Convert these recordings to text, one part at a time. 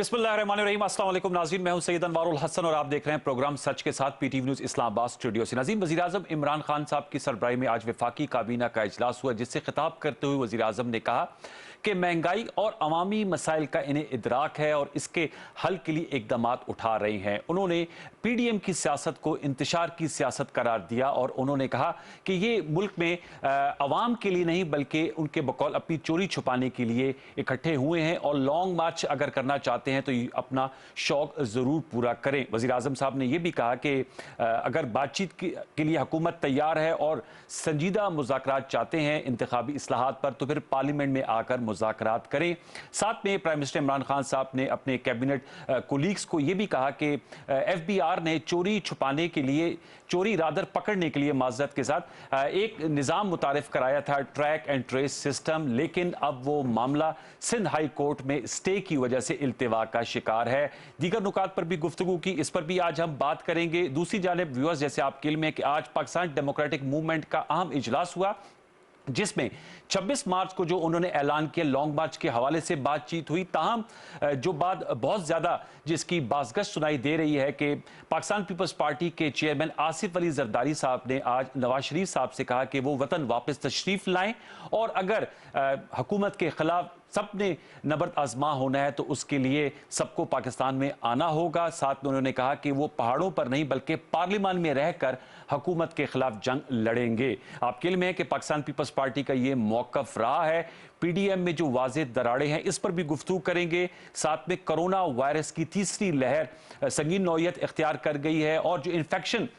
बिस्मिल्लाहिर्रहमानिर्रहीम। अस्सलाम वालेकुम नाज़रीन, मैं हूं सैयद अनवारुल हसन और आप देख रहे हैं प्रोग्राम सच के साथ पीटीवी न्यूज़ इस्लामाबाद स्टूडियो से। नाज़रीन, वज़ीर आज़म इमरान खान साहब की सरबराही में आज वफाकी काबीना का इजलास हुआ, जिससे खिताब करते हुए वज़ीर आज़म ने कहा कि महंगाई और अवामी मसाइल का इन्हें इदराक है और इसके हल के लिए इकदामात उठा रही हैं। उन्होंने पीडीएम की सियासत को इंतशार की सियासत करार दिया और उन्होंने कहा कि ये मुल्क में अवाम के लिए नहीं बल्कि उनके बकौल अपनी चोरी छुपाने के लिए इकट्ठे हुए हैं और लॉन्ग मार्च अगर करना चाहते हैं तो अपना शौक ज़रूर पूरा करें। वज़ीर आज़म साहब ने यह भी कहा कि अगर बातचीत के लिए हुकूमत तैयार है और संजीदा मुज़ाकरात चाहते हैं इंतखाबी इस्लाहात पर तो फिर पार्लियामेंट में आकर मुज़ाकरात करें। साथ में प्राइम मिनिस्टर इमरान खान साहब ने अपने कैबिनेट कोलीग्स को यह भी कहा कि FBI ने चोरी छुपाने के लिए, चोरी रादर पकड़ने के लिए माज़रत के साथ एक निज़ाम मुतारिफ कराया था, ट्रैक एंड ट्रेस सिस्टम, लेकिन अब वो मामला सिंध हाई कोर्ट में स्टे की वजह से इल्तिवा का शिकार है। दीगर नुकात पर भी गुफ्तगू की, इस पर भी आज हम बात करेंगे। दूसरी जानिब व्यूअर्स, जैसे आपके इल्म है कि आज पाकिस्तान डेमोक्रेटिक मूवमेंट का अहम इजलास हुआ, जिसमें 26 मार्च को जो उन्होंने ऐलान किया लॉन्ग मार्च के हवाले से बातचीत हुई। ताहम जो बात बहुत ज़्यादा जिसकी बाज़गश्त सुनाई दे रही है कि पाकिस्तान पीपल्स पार्टी के चेयरमैन आसिफ अली जरदारी साहब ने आज नवाज शरीफ साहब से कहा कि वो वतन वापस तशरीफ लाएं और अगर हुकूमत के खिलाफ सबने नबर्द आजमा होना है तो उसके लिए सबको पाकिस्तान में आना होगा। साथ में उन्होंने कहा कि वो पहाड़ों पर नहीं बल्कि पार्लियामान में रहकर हुकूमत के खिलाफ जंग लड़ेंगे। आपके इल्म है कि पाकिस्तान पीपल्स पार्टी का ये मौक़िफ़ रहा है। पीडीएम में जो वाज़ेह दरारें हैं इस पर भी गुफ्तगू करेंगे। साथ में कोरोना वायरस की तीसरी लहर संगीन नौयत इख्तियार कर गई है और जो इन्फेक्शन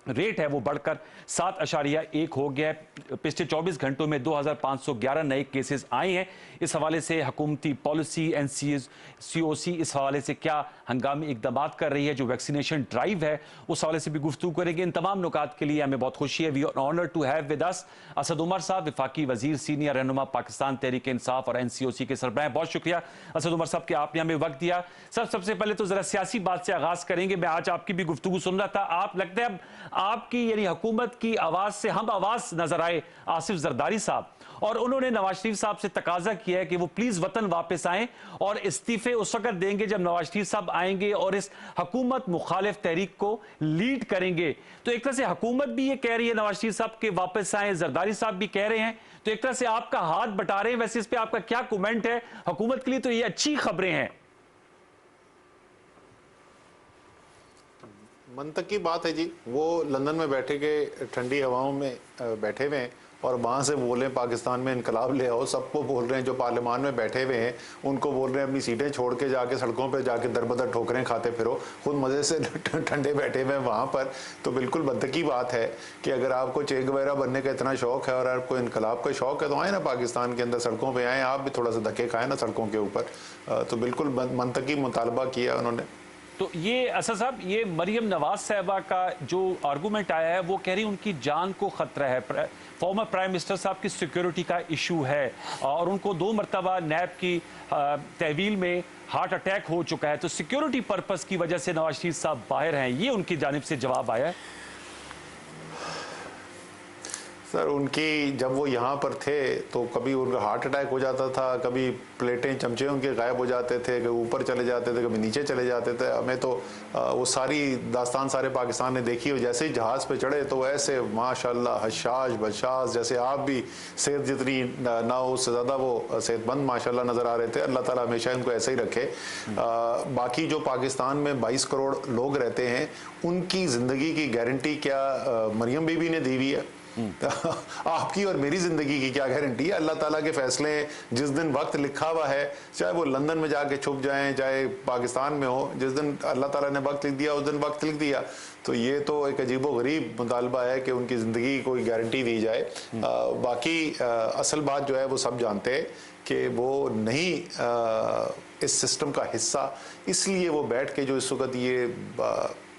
रेट है वो बढ़कर 7.1 हो गया है। पिछले 24 घंटों में 2511 नए केसेस आए हैं। इस हवाले से हुकूमती पॉलिसी NCOC इस हवाले से क्या हंगामी इकदाम कर रही है, जो वैक्सीनेशन ड्राइव है उस हवाले से भी गुफ्तगू करेंगे। इन तमाम नुकात के लिए हमें बहुत खुशी है। We are honoured to have with us Asad Umar साहब, वफाकी वजीर, सीनियर रहनुमा पाकिस्तान तहरीक इंसाफ और NCOC के सरबराह। बहुत शुक्रिया असद उमर साहब कि आपने हमें वक्त दिया। सबसे पहले तो जरा सियासी बात से आगाज करेंगे। मैं आज आपकी भी गुफ्तगू सुन रहा था, आप लगता है आपकी यानी हुकूमत की आवाज से हम आवाज नजर आए आसिफ जरदारी साहब, और उन्होंने नवाज शरीफ साहब से तकाजा किया है कि वो प्लीज वतन वापस आएं और इस्तीफे उस वक्त देंगे जब नवाज शरीफ साहब आएंगे और इस हुकूमत मुखालिफ तहरीक को लीड करेंगे। तो एक तरह से हुकूमत भी ये कह रही है नवाज शरीफ साहब के वापस आए, जरदारी साहब भी कह रहे हैं, तो एक तरह से आपका हाथ बटा रहे हैं। वैसे इस पर आपका क्या कमेंट है? हुकूमत के लिए तो ये अच्छी खबरें हैं। मंतकी बात है जी, वो लंदन में बैठे के ठंडी हवाओं में बैठे हुए हैं और वहाँ से बोल रहे हैं पाकिस्तान में इनकलाब ले आओ। सबको बोल रहे हैं, जो पार्लियामान में बैठे हुए हैं उनको बोल रहे हैं अपनी सीटें छोड़ के जाके सड़कों पे जाके दरबदर ठोकरें खाते फिरो, खुद मज़े से ठंडे बैठे हुए हैं वहाँ पर। तो बिल्कुल मंतकी बात है कि अगर आपको चे गुवेरा बनने का इतना शौक है और आपको इनकलाब का शौक है तो आए ना पाकिस्तान के अंदर, सड़कों पर आएँ, आप भी थोड़ा सा धक्के खाएँ ना सड़कों के ऊपर। तो बिल्कुल मंतकी मुतालबा किया उन्होंने। तो ये असद साहब, ये मरियम नवाज साहबा का जो आर्गूमेंट आया है वो कह रही उनकी जान को खतरा है, फॉर्मर प्राइम मिनिस्टर साहब की सिक्योरिटी का इशू है और उनको 2 मरतबा नैब की तहवील में हार्ट अटैक हो चुका है, तो सिक्योरिटी पर्पस की वजह से नवाज शरीफ साहब बाहर हैं। ये उनकी जानिब से जवाब आया है। सर उनकी, जब वो यहाँ पर थे तो कभी उनका हार्ट अटैक हो जाता था, कभी प्लेटें चमचे उनके गायब हो जाते थे, कभी ऊपर चले जाते थे, कभी नीचे चले जाते थे। हमें तो वो सारी दास्तान सारे पाकिस्तान ने देखी और जैसे ही जहाज़ पे चढ़े तो ऐसे माशाल्लाह हशाश बशाश, जैसे आप भी सेहत जितनी ना हो उससे ज़्यादा वो सेहतमंद माशाल्लाह नज़र आ रहे थे। अल्लाह ताला हमेशा इनको ऐसे ही रखे। बाकी जो पाकिस्तान में 22 करोड़ लोग रहते हैं उनकी ज़िंदगी की गारंटी क्या मरियम बीबी ने दी हुई है? आपकी और मेरी जिंदगी की क्या गारंटी है? अल्लाह ताला के फैसले, जिस दिन वक्त लिखा हुआ है, चाहे वो लंदन में जाके छुप जाएं चाहे पाकिस्तान में हो, जिस दिन अल्लाह ताला ने वक्त लिख दिया उस दिन वक्त लिख दिया। तो ये तो एक अजीबो गरीब मुतालबा है कि उनकी ज़िंदगी की कोई गारंटी दी जाए। बाकी असल बात जो है वो सब जानते हैं कि वो नहीं इस सिस्टम का हिस्सा, इसलिए वो बैठ के जो इस वक्त ये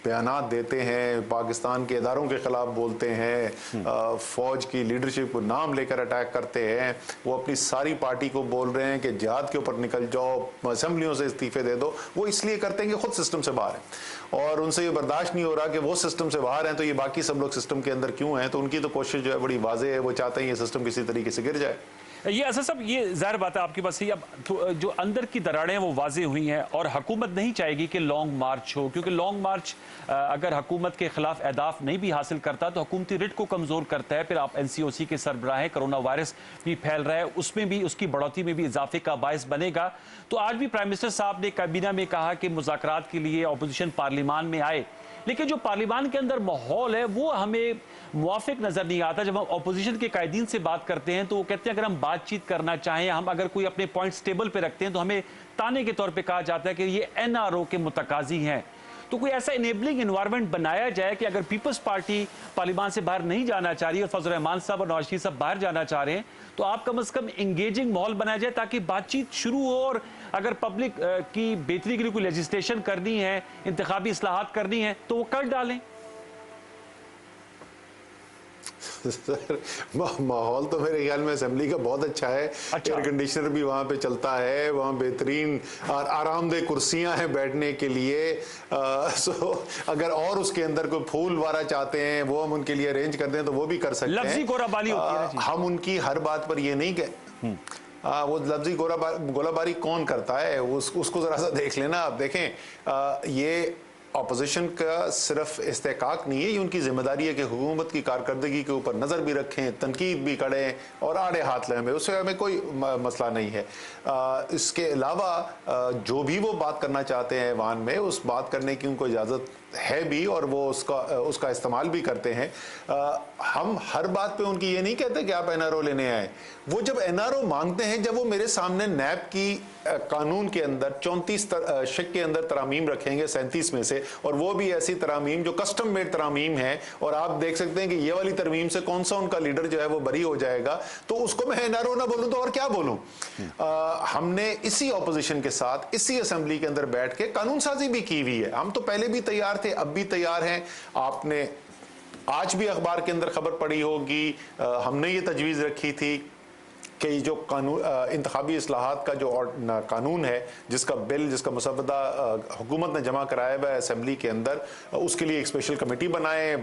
बयानात देते हैं, पाकिस्तान के इदारों के खिलाफ बोलते हैं, फौज की लीडरशिप को नाम लेकर अटैक करते हैं, वो अपनी सारी पार्टी को बोल रहे हैं कि जिहाद के ऊपर निकल जाओ, असेंबलियों से इस्तीफे दे दो, वो इसलिए करते हैं कि खुद सिस्टम से बाहर है और उनसे ये बर्दाश्त नहीं हो रहा कि वो सिस्टम से बाहर हैं तो ये बाकी सब लोग सिस्टम के अंदर क्यों हैं। तो उनकी तो कोशिश जो है बड़ी वाज़ेह है, वो चाहते हैं ये सिस्टम किसी तरीके से गिर जाए। ये असद साहब, ये जाहिर बात है आपकी बात सही। अब जो अंदर की दरारें वो वाजे हुई हैं और हुकूमत नहीं चाहेगी कि लॉन्ग मार्च हो, क्योंकि लॉन्ग मार्च अगर हुकूमत के खिलाफ अहदाफ नहीं भी हासिल करता तो हुकूमती रिट को कमज़ोर करता है। फिर आप NCOC के सरबराह हैं, कोरोना वायरस भी फैल रहा है, उसमें भी उसकी बढ़ोतरी में भी इजाफे का बायस बनेगा। तो आज भी प्राइम मिनिस्टर साहब ने काबीना में कहा कि मुज़ाकरात के लिए अपोजिशन पार्लियामान में आए, लेकिन जो पार्लियामान के अंदर माहौल है वो हमें मुवाफिक नजर नहीं आता। जब हम अपोजिशन के कायदीन से बात करते हैं तो वो कहते हैं अगर हम बातचीत करना चाहें, हम अगर कोई अपने पॉइंट्स टेबल पे रखते हैं तो हमें ताने के तौर पे कहा जाता है कि ये NRO के मुतकाजी हैं। तो कोई ऐसा इनेबलिंग एनवायरनमेंट बनाया जाए कि अगर पीपल्स पार्टी पार्लियामान से बाहर नहीं जाना चाह रही और फजल रहमान साहब और नवाज शरीफ साहब बाहर जाना चाह रहे हैं तो आप कम से कम इंगेजिंग माहौल बनाया जाए ताकि बातचीत शुरू हो। और अगर पब्लिक की बेहतरी के लिए कोई लेजिस्लेशन करनी है, इंतखाबी इस्लाहात करनी है तो वो कर डालें। सर माहौल तो मेरे ख्याल में असेंबली का बहुत अच्छा है। एयर कंडीशनर भी वहाँ पे चलता है, वहाँ बेहतरीन और आरामदेह कुर्सियाँ हैं बैठने के लिए। सो अगर और उसके अंदर कोई फूल वारा चाहते हैं वो हम उनके लिए अरेंज कर दें तो वो भी कर सकते हैं। लफ्जी गोराबारी होती है। हम उनकी हर बात पर ये नहीं कह वो लफ्जी गोलाबारी कौन करता है उसको जरा सा देख लेना। आप देखें ये अपोजिशन का सिर्फ इस्तेकाक नहीं है, ये उनकी जिम्मेदारी है कि हुकूमत की कारकर्दगी के ऊपर नज़र भी रखें, तनकीद भी करें और आड़े हाथ लें, उससे हमें कोई मसला नहीं है। इसके अलावा जो भी वो बात करना चाहते हैं ऐवान में, उस बात करने की उनको इजाज़त है भी और वो उसका इस्तेमाल भी करते हैं। हम हर बात पे उनकी ये नहीं कहते कि आप NRO लेने आए। वो जब NRO मांगते हैं, जब वो मेरे सामने नैब की कानून के अंदर 34 शिक के अंदर तरामीम रखेंगे 37 में से, और वो भी ऐसी तरामीम जो कस्टम मेड तरामीम है, और आप देख सकते हैं कि ये वाली तरमीम से कौन सा उनका लीडर जो है वो बरी हो जाएगा, तो उसको मैं NRO ना बोलूं तो और क्या बोलूं। हमने इसी ऑपोजिशन के साथ इसी असेंबली के अंदर बैठ के कानून साजी भी की हुई है। हम तो पहले भी तैयार थे, अब भी तैयार हैं। आपने आज भी अखबार के अंदर खबर पड़ी होगी, हमने ये तजवीज़ रखी थी कि जो कानून इंतखाबी इस्लाहात का जो कानून है, जिसका बिल, जिसका मसवदा हुकूमत ने जमा कराया हुआ है असेंबली के अंदर, उसके लिए एक स्पेशल कमेटी बनाए।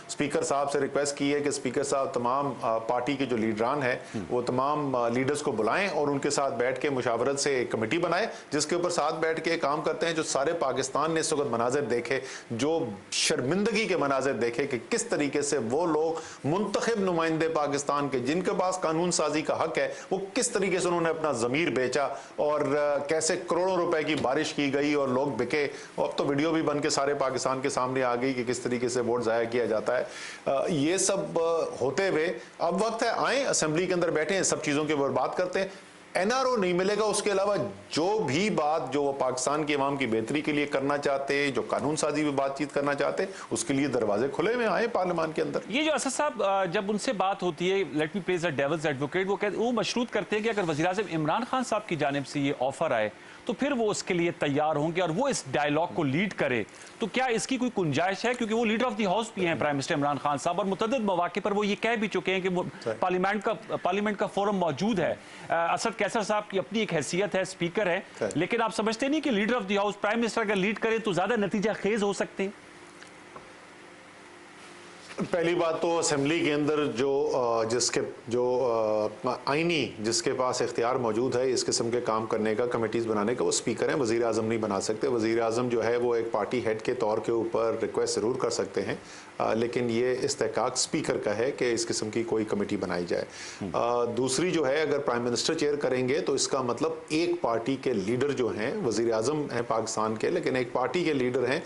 स्पीकर साहब से रिक्वेस्ट की है कि स्पीकर साहब तमाम पार्टी के जो लीडरान हैं वो तमाम लीडर्स को बुलाएं और उनके साथ बैठ के मुशावरत से एक कमेटी बनाए, जिसके ऊपर साथ बैठ के काम करते हैं। जो सारे पाकिस्तान ने इस वक्त मनाजिर देखे, जो शर्मिंदगी के मनाजिर देखे कि किस तरीके से वो लोग मुंतखब नुमाइंदे पाकिस्तान के, जिनके पास कानून साजी का हक है, वो किस तरीके से उन्होंने अपना जमीर बेचा और कैसे करोड़ों रुपए की बारिश की गई और लोग बिके। अब तो वीडियो भी बन के सारे पाकिस्तान के सामने आ गई कि किस तरीके से वोट जाया किया जाता है। ये सब होते हुए अब वक्त है आए असेंबली के अंदर बैठे हैं, सब चीजों के ऊपर बात करते हैं। NRO नहीं मिलेगा, उसके अलावा जो भी बात जो वो पाकिस्तान के अवाम की बेहतरी के लिए करना चाहते, जो कानून साजी में बातचीत करना चाहते, उसके लिए दरवाजे खुले हुए आए पार्लियामान के अंदर। ये जो असद साहब जब उनसे बात होती है, let me play the devil's advocate, वो मशरूत करते हैं कि अगर वज़ीर आज़म इमरान खान साहब की जानिब से ये ऑफर आए तो फिर वो उसके लिए तैयार होंगे और वो इस डायलॉग को लीड करे। तो क्या इसकी कोई गुंजाइश है, क्योंकि वो लीडर ऑफ द हाउस भी हैं प्राइम मिनिस्टर इमरान खान साहब, और मुतअद्दिद मौके पर वो ये कह भी चुके हैं कि पार्लियामेंट का फोरम मौजूद है। असद कैसर साहब की अपनी एक हैसियत है, स्पीकर है, लेकिन आप समझते नहीं कि leader of the house prime minister अगर लीड करे तो ज्यादा नतीजा खेज हो सकते हैं? पहली बात तो असेंबली के अंदर जिसके पास इख्तियार मौजूद है इस किस्म के काम करने का, कमेटीज़ बनाने का, वो स्पीकर हैं। वज़ीर आज़म नहीं बना सकते। वज़ीर आज़म जो है वो एक पार्टी हेड के तौर के ऊपर रिक्वेस्ट ज़रूर कर सकते हैं, लेकिन ये इस्तेकाक स्पीकर का है कि इस किस्म की कोई कमेटी बनाई जाए। दूसरी जो है, अगर प्राइम मिनिस्टर चेयर करेंगे तो इसका मतलब एक पार्टी के लीडर जो हैं, वज़ीर आज़म हैं पाकिस्तान के, लेकिन एक पार्टी के लीडर हैं,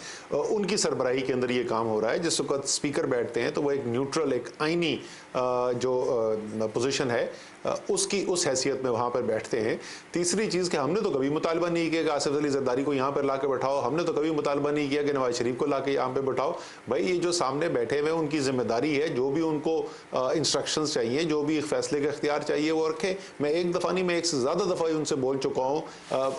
उनकी सरबराही के अंदर ये काम हो रहा है। जिस वक्त स्पीकर बैठते हैं हैं तो वो एक न्यूट्रल, एक आईनी जो पोजीशन है उसकी उस हैसियत में वहां पर बैठते हैं। तीसरी चीज़ कि हमने तो कभी मुतालबा नहीं किया कि आसिफ अली जरदारी को यहाँ पर ला के बैठाओ, हमने तो कभी मुतालबा नहीं किया कि नवाज शरीफ को ला के यहाँ पे बैठाओ। भाई ये जो सामने बैठे हुए उनकी जिम्मेदारी है, जो भी उनको इंस्ट्रक्शंस चाहिए, जो भी फैसले का इख्तियार चाहिए वो रखे। मैं एक दफ़ा नहीं, मैं एक से ज़्यादा दफ़ा उनसे बोल चुका हूँ।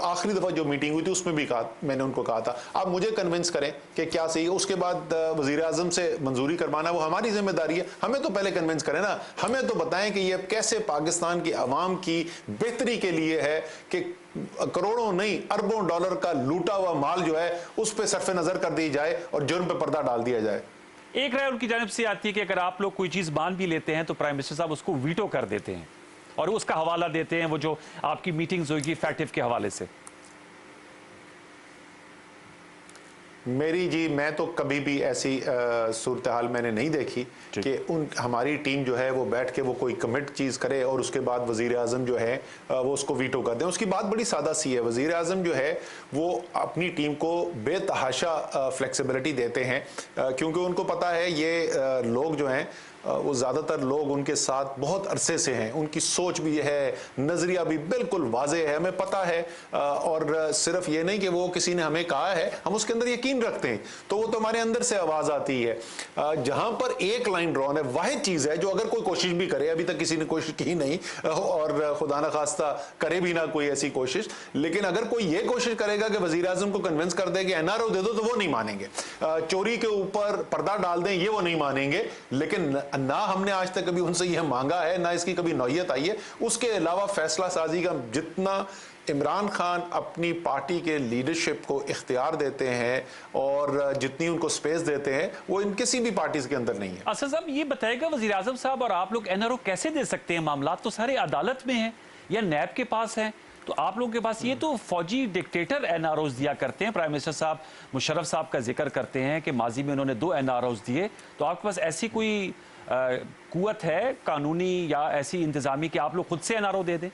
आखिरी दफ़ा जो मीटिंग हुई थी उसमें भी कहा, मैंने उनको कहा था आप मुझे कन्विंस करें कि क्या सही है, उसके बाद वज़ीर आज़म से मंजूरी करवाना वो हमारी जिम्मेदारी है। हमें तो पहले कन्विंस करें ना, हमें तो बताएं कि ये कैसे पाकिस्तान की आवाम की बेहतरी के लिए है कि करोड़ों नहीं अरबों डॉलर का लूटा हुआ माल जो है उस पर सरफे नजर कर दी जाए और जुर्म पे पर्दा डाल दिया जाए। एक राय उनकी जानिब से आती है कि अगर आप लोग कोई चीज मान भी लेते हैं तो प्राइम मिनिस्टर साहब उसको वीटो कर देते हैं और उसका हवाला देते हैं वो जो आपकी मीटिंग्स होगी फैक्टिव के हवाले से। मेरी जी, मैं तो कभी भी ऐसी सूरत हाल मैंने नहीं देखी कि हमारी टीम जो है वो बैठ के वो कोई कमिट चीज़ करे और उसके बाद वज़ीर आज़म जो है वो उसको वीटो कर दें। उसकी बात बड़ी सादा सी है। वज़ीर आज़म जो है वो अपनी टीम को बेतहाशा फ्लेक्सिबिलिटी देते हैं क्योंकि उनको पता है ये लोग जो हैं वो ज़्यादातर लोग उनके साथ बहुत अरसे से हैं, उनकी सोच भी है, नज़रिया भी बिल्कुल वाज़े है, हमें पता है। और सिर्फ ये नहीं कि वो किसी ने हमें कहा है, हम उसके अंदर यकीन रखते हैं, तो वो तो हमारे अंदर से आवाज़ आती है। जहाँ पर एक लाइन ड्रॉन है, वाहिद चीज़ है जो अगर कोई कोशिश भी करे, अभी तक किसी ने कोशिश की नहीं और खुदा न खास्ता करे भी ना कोई ऐसी कोशिश, लेकिन अगर कोई ये कोशिश करेगा कि वज़ीर आज़म को कन्विंस कर दे कि एनआरओ दे दो, तो वो नहीं मानेंगे। चोरी के ऊपर पर्दा डाल दें, ये वो नहीं मानेंगे। लेकिन ना हमने आज तक कभी उनसे यह मांगा है, ना इसकी कभी नौयत आई है। उसके अलावा फैसला साजी का जितना इमरान खान अपनी पार्टी के लीडरशिप को इख्तियार देते हैं और जितनी उनको स्पेस देते हैं वो इन किसी भी पार्टी के अंदर नहीं है। असद साहब ये बताएगा वज़ीर आज़म साहब और आप लोग एनआरओ कैसे दे सकते हैं? मामला तो सारे अदालत में हैं या नैब के पास हैं, तो आप लोगों के पास ये तो फौजी डिक्टेटर एनआरओज दिया करते हैं। प्राइम मिनिस्टर साहब मुशर्रफ साहब का जिक्र करते हैं कि माजी में उन्होंने 2 एनआरओज दिए, तो आपके पास ऐसी कोई कुव्वत है कानूनी या ऐसी इंतजामी कि आप लोग खुद से एनआरओ दे दें?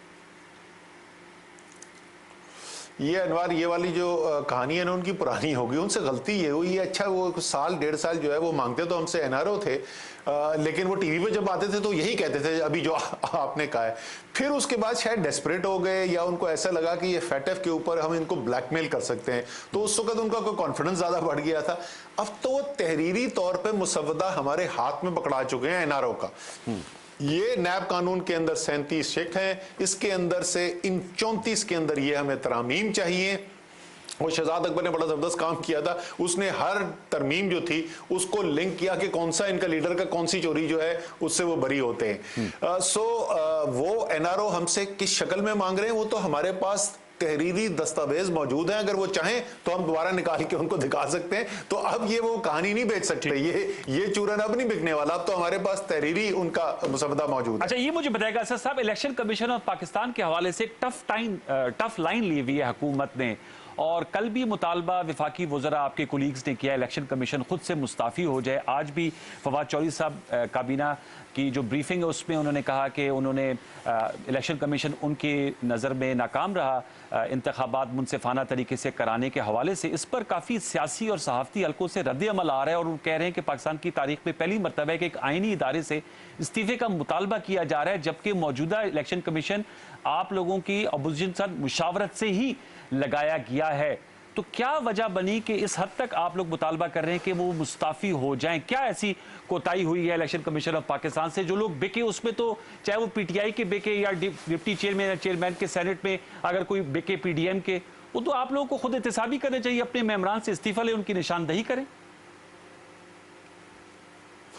ये अनवार, ये वाली जो कहानी है ना उनकी पुरानी होगी, उनसे गलती ये हुई है। अच्छा वो साल 1.5 साल जो है वो मांगते तो हमसे एनआरओ थे, लेकिन वो टीवी पे जब आते थे तो यही कहते थे अभी जो आपने कहा है। फिर उसके बाद शायद डेस्परेट हो गए या उनको ऐसा लगा कि ये फैटफ के ऊपर हम इनको ब्लैकमेल कर सकते हैं, तो उस वक्त उनका कोई कॉन्फिडेंस ज्यादा बढ़ गया था। अब तो वो तहरीरी तौर पर मुसवदा हमारे हाथ में पकड़ा चुके हैं एनआरओ का। ये नैब कानून के अंदर 37 शेख हैं, इसके अंदर से इन 34 के अंदर ये हमें तरमीम चाहिए। वो शहजाद अकबर ने बड़ा जबरदस्त काम किया था, उसने हर तरमीम जो थी उसको लिंक किया कि कौन सा इनका लीडर का कौन सी चोरी जो है उससे वो बरी होते हैं। वो एनआरओ हमसे किस शक्ल में मांग रहे हैं वो तो हमारे पास तहरीरी दस्तावेज मौजूद हैं, अगर वो चाहें तो हम दोबारा निकाल के उनको दिखा सकते हैं। तो अब ये वो कहानी नहीं बेच सकते, ये चूरन अब नहीं बिकने वाला, अब तो हमारे पास तहरीरी उनका मुसवदा मौजूद है। अच्छा ये मुझे बताएगा असद साहब, इलेक्शन कमीशन और पाकिस्तान के हवाले से टफ लाइन ली हुई है हुकूमत ने, और कल भी मुतालबा वफाकी वज़रा आपके कोलीग्स ने किया इलेक्शन कमीशन खुद से मुस्ताफ़ी हो जाए। आज भी फवाद चौधरी साहब काबीना की जो ब्रीफिंग है उसमें उन्होंने कहा कि उन्होंने इलेक्शन कमीशन उनकी नज़र में नाकाम रहा इंतखाबात मुनसिफाना तरीके से कराने के हवाले से। इस पर काफ़ी सियासी और सहाफ़ती हल्कों से रद्द अमल आ रहा है और वो कह रहे हैं कि पाकिस्तान की तारीख में पहली मरतबा है कि एक आइनी इदारे से इस्तीफ़े का मुतालबा किया जा रहा है, जबकि मौजूदा इलेक्शन कमीशन आप लोगों की अपोजिशन के साथ मुशावरत से ही लगाया गया है। तो क्या वजह बनी कि इस हद तक आप लोग मुतालबा कर रहे हैं कि वो मुस्ताफ़ी हो जाएं? क्या ऐसी कोताही हुई है इलेक्शन कमीशन ऑफ पाकिस्तान से? जो लोग बिके उसमें तो चाहे वो पीटीआई के बिके या डिप्टी चेयरमैन या चेयरमैन के सेनेट में अगर कोई बिके पीडीएम के, वो तो आप लोगों को खुद एहतसाबी करना चाहिए, अपने मेम्बरान से इस्तीफा ले, उनकी निशानदही करें।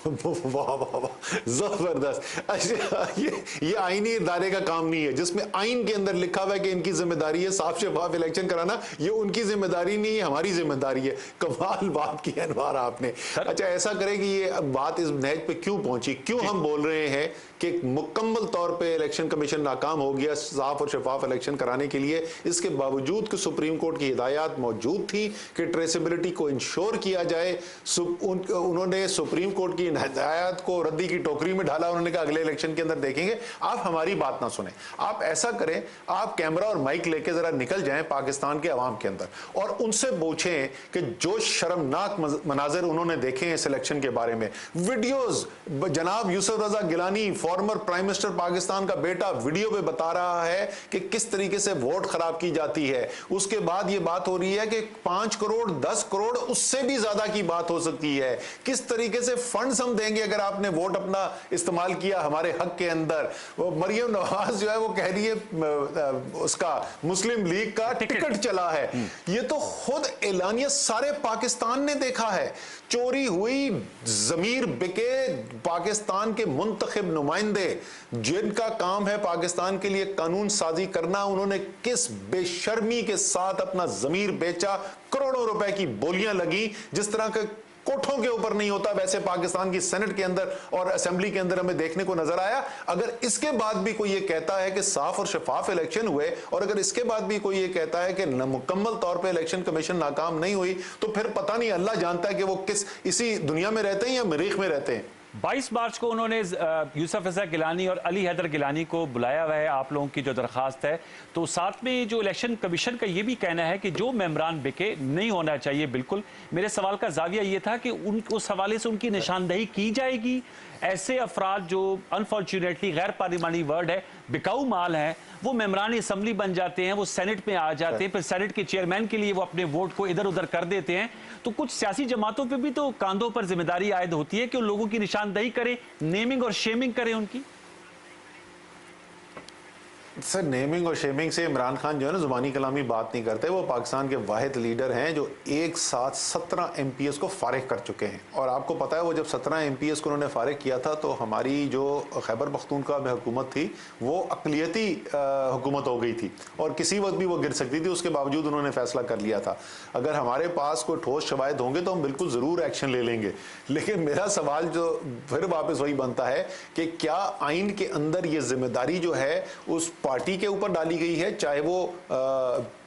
वाह वाह वाह, जबरदस्त। अच्छा ये आईनी इदारे का काम नहीं है जिसमें आइन के अंदर लिखा हुआ है कि इनकी जिम्मेदारी है साफ शफाफ इलेक्शन कराना, ये उनकी जिम्मेदारी नहीं है, हमारी जिम्मेदारी है। कमाल बात की अनवार आपने। अच्छा ऐसा करें कि ये बात इस नहज पे क्यों पहुंची, क्यों हम बोल रहे हैं कि मुकम्मल तौर पे इलेक्शन कमीशन नाकाम हो गया साफ और शफाफ इलेक्शन कराने के लिए। इसके बावजूद कि सुप्रीम कोर्ट की हिदायत मौजूद थी कि ट्रेसेबिलिटी को इंश्योर किया जाए, उन्होंने सुप्रीम कोर्ट की हिदायत को रद्दी की टोकरी में डाला। उन्होंने कहा अगले इलेक्शन के अंदर देखेंगे। आप हमारी बात ना सुने, आप ऐसा करें, आप कैमरा और माइक लेके जरा निकल जाएं पाकिस्तान के अवाम के अंदर और उनसे पूछें कि जो शर्मनाक मनाजिर उन्होंने देखे हैं इस इलेक्शन के बारे में। वीडियोस जनाब Yusuf Raza Gilani, former prime minister Pakistan का बेटा, वीडियो पे बता रहा है कि किस तरीके से वोट खराब की जाती है। उसके बाद ये बात हो रही है कि 5 करोड़ 10 करोड़ उससे भी ज्यादा की बात हो सकती है। किस तरीके से फंड्स हम देंगे अगर आपने वोट अपना इस्तेमाल किया हमारे हक के अंदर। वो मरियम नवाज जो है वो कह रही है उसका मुस्लिम लीग का टिकट चला है। ये तो खुद एलानिया सारे पाकिस्तान ने देखा है। चोरी हुई, जमीर बिके, पाकिस्तान के मुंतखब नुमाइंदे जिनका काम है पाकिस्तान के लिए कानून साजी करना, उन्होंने किस बेशर्मी के साथ अपना जमीर बेचा। करोड़ों रुपए की बोलियां लगी। जिस तरह के कोठों के ऊपर नहीं होता वैसे पाकिस्तान की सेनेट के अंदर और असेंबली के अंदर हमें देखने को नजर आया। अगर इसके बाद भी कोई ये कहता है कि साफ और शफाफ इलेक्शन हुए और अगर इसके बाद भी कोई ये कहता है कि मुकम्मल तौर पे इलेक्शन कमीशन नाकाम नहीं हुई, तो फिर पता नहीं, अल्लाह जानता है कि वो किस इसी दुनिया में रहते हैं या मरीख में रहते हैं। 22 मार्च को उन्होंने यूसुफ रजा गिलानी और अली हैदर गिलानी को बुलाया हुआ है। आप लोगों की जो दरखास्त है, तो साथ में जो इलेक्शन कमीशन का ये भी कहना है कि जो मेंबरान बिके नहीं होना चाहिए। बिल्कुल मेरे सवाल का जाविया ये था कि उस हवाले से उनकी निशानदेही की जाएगी। ऐसे अफराद जो अनफॉर्चुनेटली गैर पार्लिमानी वर्ड है, बिकाऊ माल है, वो मेंबरान असम्बली बन जाते हैं, वो सेनेट में आ जाते हैं, फिर सेनेट के चेयरमैन के लिए वो अपने वोट को इधर उधर कर देते हैं। तो कुछ सियासी जमातों पे भी तो कांधों पर जिम्मेदारी आयद होती है कि उन लोगों की निशानदेही करें, नेमिंग और शेमिंग करें उनकी। सर, नेमिंग और शेमिंग से इमरान खान जो है ना जुबानी कलामी बात नहीं करते। वो पाकिस्तान के वाहिद लीडर हैं जो एक साथ 17 MPS को फारिग कर चुके हैं। और आपको पता है वो जब 17 MPS को उन्होंने फारिग किया था तो हमारी जो खैबर पख्तूनख्वा में हुकूमत थी वो अक़लियती हुकूमत हो गई थी और किसी वक्त भी वो गिर सकती थी। उसके बावजूद उन्होंने फैसला कर लिया था। अगर हमारे पास कोई ठोस शवाहिद होंगे तो हम बिल्कुल ज़रूर एक्शन ले लेंगे। लेकिन मेरा सवाल जो फिर वापस वही बनता है कि क्या आइन के अंदर ये जिम्मेदारी जो है उस पार्टी के ऊपर डाली गई है, चाहे वो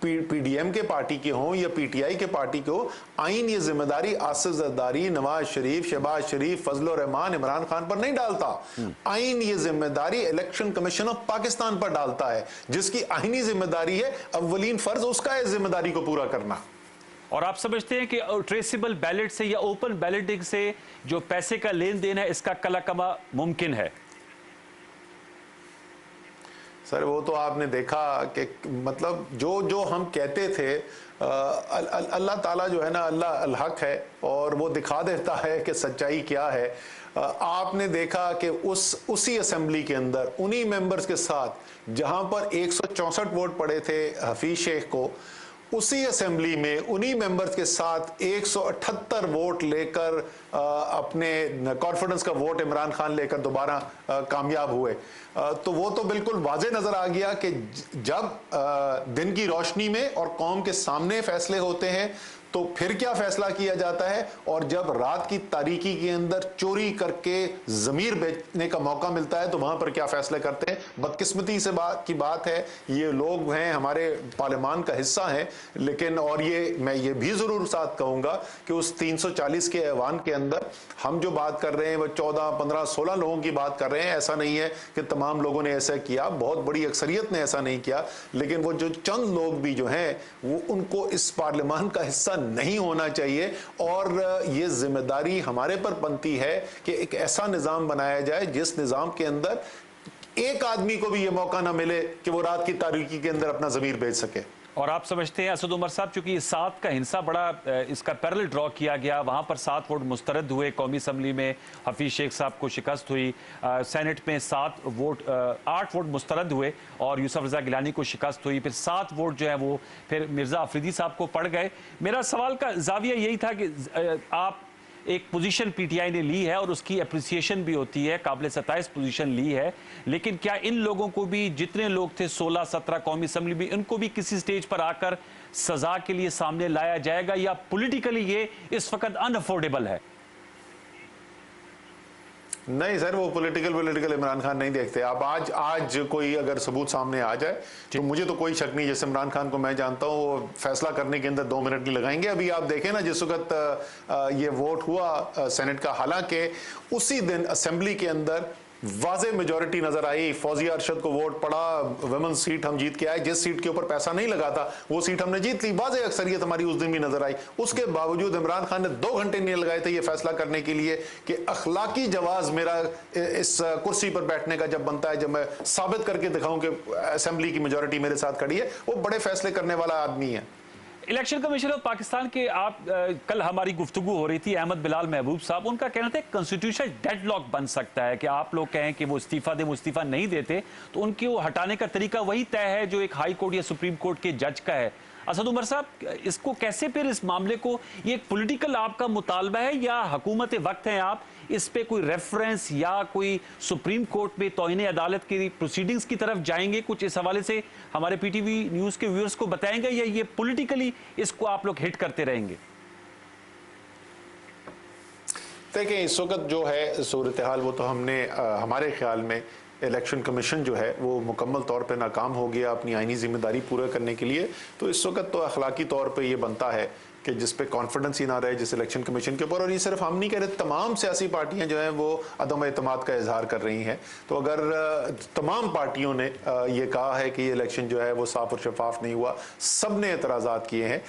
PDM के पार्टी के हों या PTI के पार्टी के हो। आइन ये जिम्मेदारी आसिफ जरदारी, नवाज शरीफ, शहबाज शरीफ, फजल रहमान, इमरान खान पर नहीं डालता। आइन ये जिम्मेदारी इलेक्शन कमीशन ऑफ पाकिस्तान पर डालता है, जिसकी आइनी जिम्मेदारी है, अव्वलीन फर्ज उसका है जिम्मेदारी को पूरा करना। और आप समझते हैं कि ट्रेसेबल बैलेट से या ओपन बैलेटिंग से जो पैसे का लेन देन है इसका कलाकमा मुमकिन है? सर, वो तो आपने देखा कि मतलब जो हम कहते थे, अल्लाह ताला जो है ना, अल्लाह अल हक है और वो दिखा देता है कि सच्चाई क्या है। आपने देखा कि उसी असेंबली के अंदर उन्हीं मेंबर्स के साथ जहां पर 164 वोट पड़े थे हफीज शेख को, उसी असेंबली में उन्हीं मेंबर्स के साथ 178 वोट लेकर अपने कॉन्फिडेंस का वोट इमरान खान लेकर दोबारा कामयाब हुए। तो वो तो बिल्कुल वाज़े नजर आ गया कि जब दिन की रोशनी में और कौम के सामने फैसले होते हैं तो फिर क्या फैसला किया जाता है, और जब रात की तारीकी के अंदर चोरी करके जमीर बेचने का मौका मिलता है तो वहां पर क्या फैसले करते हैं। बदकिस्मती से की बात है, ये लोग हैं हमारे पार्लियामान का हिस्सा हैं, लेकिन और ये मैं ये भी जरूर साथ कहूंगा कि उस 340 के ऐवान के अंदर हम जो बात कर रहे हैं वो 14, 15, 16 लोगों की बात कर रहे हैं। ऐसा नहीं है कि तमाम लोगों ने ऐसा किया, बहुत बड़ी अक्सरियत ने ऐसा नहीं किया, लेकिन वो जो चंद लोग भी जो हैं वो उनको इस पार्लियामान का हिस्सा नहीं होना चाहिए। और ये जिम्मेदारी हमारे पर बनती है कि एक ऐसा निजाम बनाया जाए जिस निजाम के अंदर एक आदमी को भी ये मौका ना मिले कि वो रात की तारीकी के अंदर अपना जमीर बेच सके। और आप समझते हैं असद उमर साहब, चूंकि 7 का हिंसा बड़ा इसका पैरेलल ड्रॉ किया गया, वहां पर 7 वोट मुस्तरद हुए, कौमी असम्बली में हफीज शेख साहब को शिकस्त हुई, सेनेट में 8 वोट मुस्तरद हुए और यूसुफ रजा गिलानी को शिकस्त हुई, फिर 7 वोट जो है वो फिर मिर्जा अफरीदी साहब को पड़ गए। मेरा सवाल का जाविया यही था कि आप एक पोजीशन PTI ने ली है और उसकी अप्रिसिएशन भी होती है, काबिल सताइश पोजीशन ली है, लेकिन क्या इन लोगों को भी, जितने लोग थे 16-17 कौमी असम्बली में, इनको भी किसी स्टेज पर आकर सजा के लिए सामने लाया जाएगा या पॉलिटिकली ये इस वक्त अनअफोर्डेबल है? नहीं सर, वो पॉलिटिकल इमरान खान नहीं देखते। आप आज कोई अगर सबूत सामने आ जाए तो मुझे तो कोई शक नहीं, जैसे इमरान खान को मैं जानता हूँ, वो फैसला करने के अंदर 2 मिनट नहीं लगाएंगे। अभी आप देखें ना, जिस वक्त ये वोट हुआ सेनेट का, हालांकि उसी दिन असेंबली के अंदर वाज़े मेजॉरिटी नजर आई, फौजिया अरशद को वोट पड़ा, वुमेन्स सीट हम जीत के आए, जिस सीट के ऊपर पैसा नहीं लगा था वो सीट हमने जीत ली, वाज़े अक्सरियत हमारी उस दिन भी नजर आई। उसके बावजूद इमरान खान ने 2 घंटे नहीं लगाए थे ये फैसला करने के लिए कि अखलाकी जवाज मेरा इस कुर्सी पर बैठने का जब बनता है, जब मैं साबित करके दिखाऊं कि असेंबली की मेजॉरिटी मेरे साथ खड़ी है। वो बड़े फैसले करने वाला आदमी है। इलेक्शन कमीशन ऑफ पाकिस्तान के आप कल हमारी गुफ्तगू हो रही थी, अहमद बिलाल महबूब साहब, उनका कहना था कॉन्स्टिट्यूशनल डेडलॉक बन सकता है कि आप लोग कहें कि वो इस्तीफा दे, वो इस्तीफा नहीं देते तो उनकी वो हटाने का तरीका वही तय है जो एक हाई कोर्ट या सुप्रीम कोर्ट के जज का है। असद उमर साहब, इसको कैसे फिर इस मामले को, ये एक पॉलिटिकल आपका मुतालबा है या हुकूमत वक्त है, आप इस पे कोई रेफरेंस या कोई सुप्रीम कोर्ट में तौहीन अदालत की प्रोसीडिंग्स की तरफ जाएंगे? कुछ इस हवाले से हमारे पीटीवी न्यूज के व्यूअर्स को बताएंगे या ये पॉलिटिकली इसको आप लोग हिट करते रहेंगे? देखिए, इस वक्त जो है सूरत हाल, वो तो हमने हमारे ख्याल में इलेक्शन कमीशन जो है वो मुकम्मल तौर पे नाकाम हो गया अपनी आईनी जिम्मेदारी पूरा करने के लिए। तो इस वक्त तो अखलाकी तौर पे ये बनता है कि जिस पे कॉन्फिडेंस ही ना रहे जिस इलेक्शन कमीशन के ऊपर, और ये सिर्फ हम नहीं कह रहे, तमाम सियासी पार्टियां जो हैं वो अदम एतमाद का इजहार कर रही हैं। तो अगर तमाम पार्टियों ने ये कहा है कि ये इलेक्शन जो है वो साफ और शफाफ नहीं हुआ, सब ने एतराज़ात किए हैं,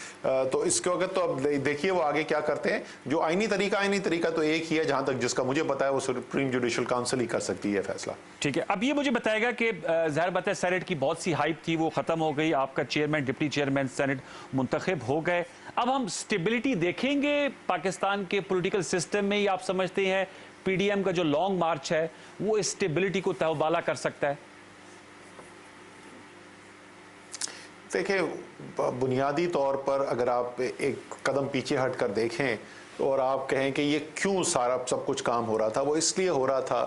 तो इसके वक्त तो अब देखिए वो आगे क्या करते हैं। जो आईनी तरीका तो एक ही है, जहां तक जिसका मुझे पता है, वो सुप्रीम जुडिशल काउंसिल ही कर सकती है फैसला। ठीक है, अब ये मुझे बताएगा कि ज़ाहिर बात है सेनेट की बहुत सी हाइप थी, वो खत्म हो गई, आपका चेयरमैन डिप्टी चेयरमैन सेनेट मुंतखब हो गए। अब हम स्टेबिलिटी देखेंगे पाकिस्तान के पॉलिटिकल सिस्टम में, या आप समझते हैं पीडीएम का जो लॉन्ग मार्च है वो स्टेबिलिटी को तहबाला कर सकता है? देखिए, बुनियादी तौर पर अगर आप एक कदम पीछे हट कर देखें और आप कहें कि ये क्यों सारा सब कुछ काम हो रहा था, वो इसलिए हो रहा था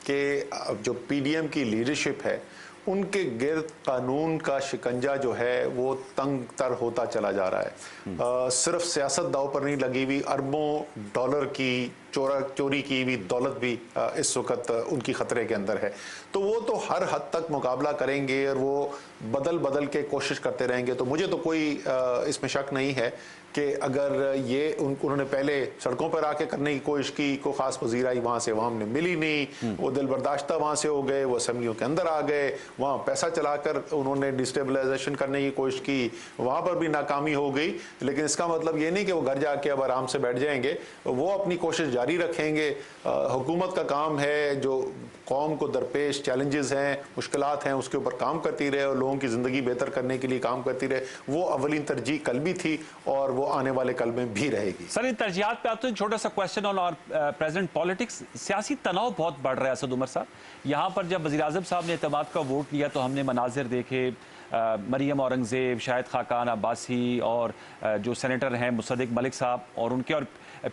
कि जो पीडीएम की लीडरशिप है उनके गिर्द कानून का शिकंजा जो है वो तंग तर होता चला जा रहा है। सिर्फ सियासत दाव पर नहीं लगी हुई, अरबों डॉलर की चोरी की हुई दौलत भी इस वक्त उनकी खतरे के अंदर है। तो वो तो हर हद तक मुकाबला करेंगे और वो बदल के कोशिश करते रहेंगे। तो मुझे तो कोई इसमें शक नहीं है कि अगर ये उन्होंने पहले सड़कों पर आके करने की कोशिश की, को खास वजीर आई वहाँ से, वहाँ हमने मिली नहीं, वो दिल बर्दाश्ता वहाँ से हो गए, वो असेंबलियों के अंदर आ गए, वहाँ पैसा चलाकर उन्होंने डिस्टेबलाइजेशन करने की कोशिश की, वहाँ पर भी नाकामी हो गई। लेकिन इसका मतलब ये नहीं कि वो घर जाके अब आराम से बैठ जाएंगे, वो अपनी कोशिश जारी रखेंगे। हुकूमत का काम है जो कौम को दरपेश चैलेंजेस हैं, मुश्किलात हैं, उसके ऊपर काम करती रहे और लोगों की ज़िंदगी बेहतर करने के लिए काम करती रहे। वो अवलीन तरजीह कल भी थी और वो आने वाले कल में भी रहेगी। सर, इन तरजीहात पे आते हैं, छोटा सा क्वेश्चन ऑन और प्रेजेंट पॉलिटिक्स। सियासी तनाव बहुत बढ़ रहा है असद उमर साहब। यहाँ पर जब वज़ीर आज़म साहब ने एतमाद का वोट लिया तो हमने मनाजिर देखे, मरियम औरंगज़ेब, शाहिद खाकान अब्बासी और जो सेनेटर हैं मुसद्दिक मलिक साहब और उनके और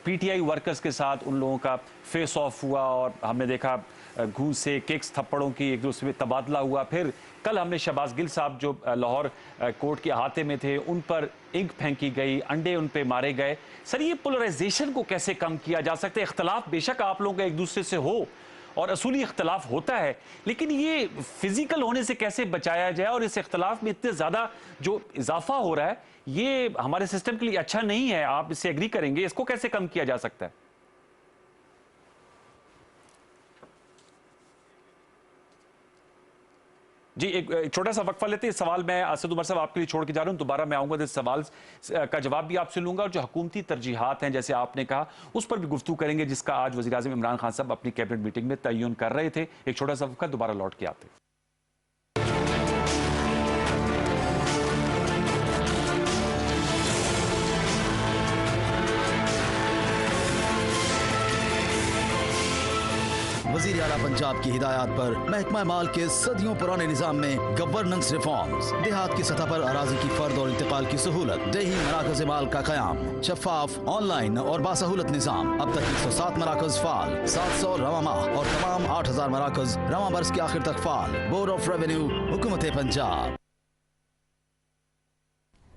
पीटीआई वर्कर्स के साथ उन लोगों का फेस ऑफ हुआ और हमने देखा घूस से किक्स थप्पड़ों की एक दूसरे में तबादला हुआ। फिर कल हमने शहबाज गिल साहब जो लाहौर कोर्ट के अहाते में थे उन पर इंक फेंकी गई, अंडे उन पे मारे गए। सर, ये पोलराइजेशन को कैसे कम किया जा सकता है? इख्तलाफ बेशक आप लोगों का एक दूसरे से हो और असूली इख्तलाफ होता है, लेकिन ये फिजिकल होने से कैसे बचाया जाए? और इस इख्तलाफ में इतने ज़्यादा जो इजाफा हो रहा है ये हमारे सिस्टम के लिए अच्छा नहीं है, आप इससे एग्री करेंगे? इसको कैसे कम किया जा सकता है? जी, एक छोटा सा वक्फा लेते हैं। सवाल मैं असद उमर साहब आपके लिए छोड़ के जा रहा हूं, दोबारा मैं आऊंगा, इस सवाल का जवाब भी आपसे लूंगा और जो हुकूमती तरजीहात हैं जैसे आपने कहा उस पर भी गुफ्तगू करेंगे, जिसका आज वज़ीर आज़म इमरान खान साहब अपनी कैबिनेट मीटिंग में तयन कर रहे थे। एक छोटा सा वक्फा, दोबारा लौट के आते। वज़ीर आला पंजाब की हिदायत पर महकमा माल के सदियों पुराने निज़ाम में गवर्नेंस रिफॉर्म्स, देहात की सतह पर अराजी की फर्द और इंतकाल की सहूलत, देही मराकज़ माल का क़याम, शफाफ, ऑनलाइन और बासहूलत निज़ाम। अब तक 107 मराकज़ फ़ाल, 700 रवा माह और तमाम 8000 मराकज़ रवा बरस के आखिर तक फ़ाल। बोर्ड ऑफ रेवेन्यू, हुकूमत पंजाब।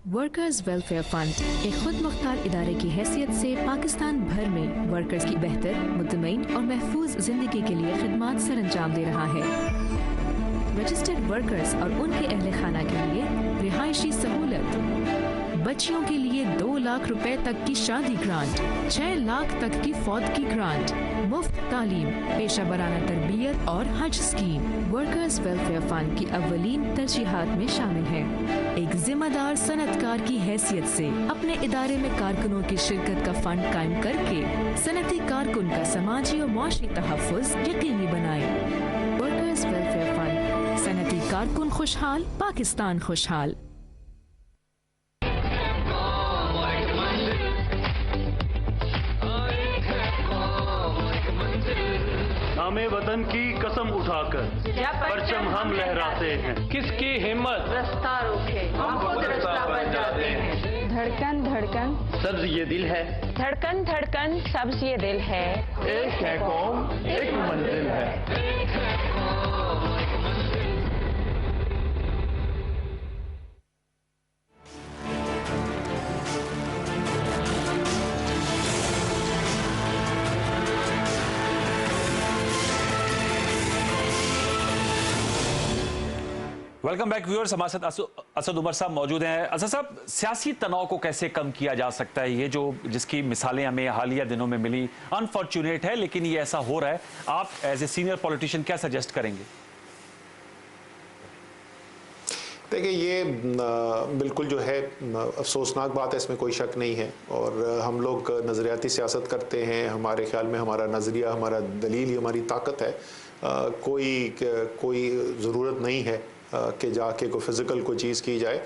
वर्कर्स वेलफेयर फंड एक खुद मुख्तार इदारे की हैसियत से पाकिस्तान भर में वर्कर्स की बेहतर, मुतमईन और महफूज जिंदगी के लिए खिदमात सर अंजाम दे रहा है। रजिस्टर्ड वर्कर्स और उनके अहले खाना के लिए रिहायशी सहूलत, बच्चियों के लिए 2 लाख रुपए तक की शादी ग्रांट, 6 लाख तक की फौत की ग्रांट, मुफ्त तालीम, पेशा वराना तरबियत और हज स्कीम वर्कर्स वेलफेयर फंड की अव्वलीन तरजीहात में शामिल है। एक जिम्मेदार सनतकार की हैसियत से अपने इदारे में कारकुनों की शिरकत का फंड कायम करके सनती कारकुन का समाजी और माशी तहफ़्फ़ुज़ यकीनी बनाए। वर्कर्स वेलफेयर फंड, सनती कारकुन खुशहाल, पाकिस्तान खुशहाल। नामे वतन की कसम उठाकर परचम हम लहराते हैं। किसकी हिम्मत रास्ता रोके, हम खुद रास्ता बन जाते हैं। धड़कन धड़कन सब्ज ये दिल है, धड़कन धड़कन सब्ज ये दिल है। एक है कौम, एक मंजिल है। Welcome back viewers. हमारे साथ असद उमर साहब मौजूद हैं। असद साहब, सियासी तनाव को कैसे कम किया जा सकता है? ये जो जिसकी मिसालें हमें हालिया दिनों में मिली अनफॉर्चुनेट है, लेकिन ये ऐसा हो रहा है। आप एज ए सीनियर पॉलिटिशियन क्या सजेस्ट करेंगे? देखिए, ये बिल्कुल जो है अफसोसनाक बात है, इसमें कोई शक नहीं है। और हम लोग नज़रियाती सियासत करते हैं, हमारे ख्याल में हमारा नज़रिया, हमारा दलील ही हमारी ताकत है। कोई ज़रूरत नहीं है कि जाके कोई फिज़िकल कोई चीज़ की जाए।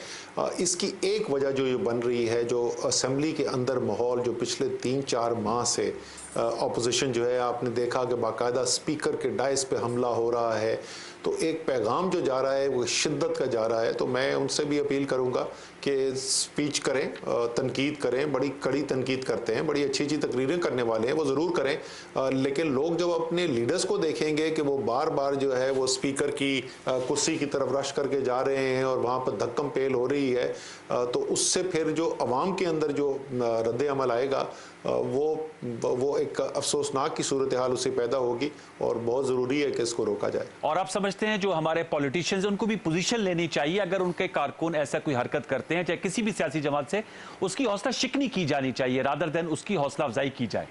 इसकी एक वजह जो ये बन रही है, जो असेंबली के अंदर माहौल जो पिछले 3-4 माह से अपोजिशन जो है, आपने देखा कि बाकायदा स्पीकर के डाइस पे हमला हो रहा है। तो एक पैगाम जो जा रहा है वो शिद्दत का जा रहा है। तो मैं उनसे भी अपील करूंगा कि स्पीच करें, तनकीद करें, बड़ी कड़ी तनकीद करते हैं, बड़ी अच्छी अच्छी तकरीरें करने वाले हैं, वो ज़रूर करें। लेकिन लोग जब अपने लीडर्स को देखेंगे कि वो बार बार जो है वो स्पीकर की कुर्सी की तरफ रश करके जा रहे हैं और वहाँ पर धक्कम पेल हो रही है, तो उससे फिर जो अवाम के अंदर जो रद्द अमल आएगा वो एक अफसोसनाक की सूरत हाल उससे पैदा होगी। और बहुत ज़रूरी है कि इसको रोका जाए। और आप समझते हैं जो हमारे पॉलिटिशियंस, उनको भी पोजीशन लेनी चाहिए अगर उनके कारकुन ऐसा कोई हरकत करते हैं, चाहे किसी भी सियासी जमात से, उसकी हौसला शिकनी की जानी चाहिए रादर देन उसकी हौसला अफजाई की जाए?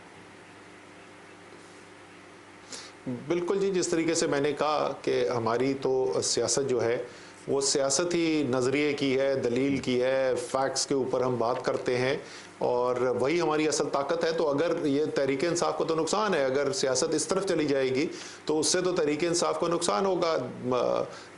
बिल्कुल जी, जिस तरीके से मैंने कहा कि हमारी तो सियासत जो है वो सियासत ही नज़रिए की है, दलील की है, फैक्ट्स के ऊपर हम बात करते हैं और वही हमारी असल ताकत है। तो अगर ये तहरीक इंसाफ को तो नुकसान है, अगर सियासत इस तरफ चली जाएगी तो उससे तो तहरीक इंसाफ को नुकसान होगा।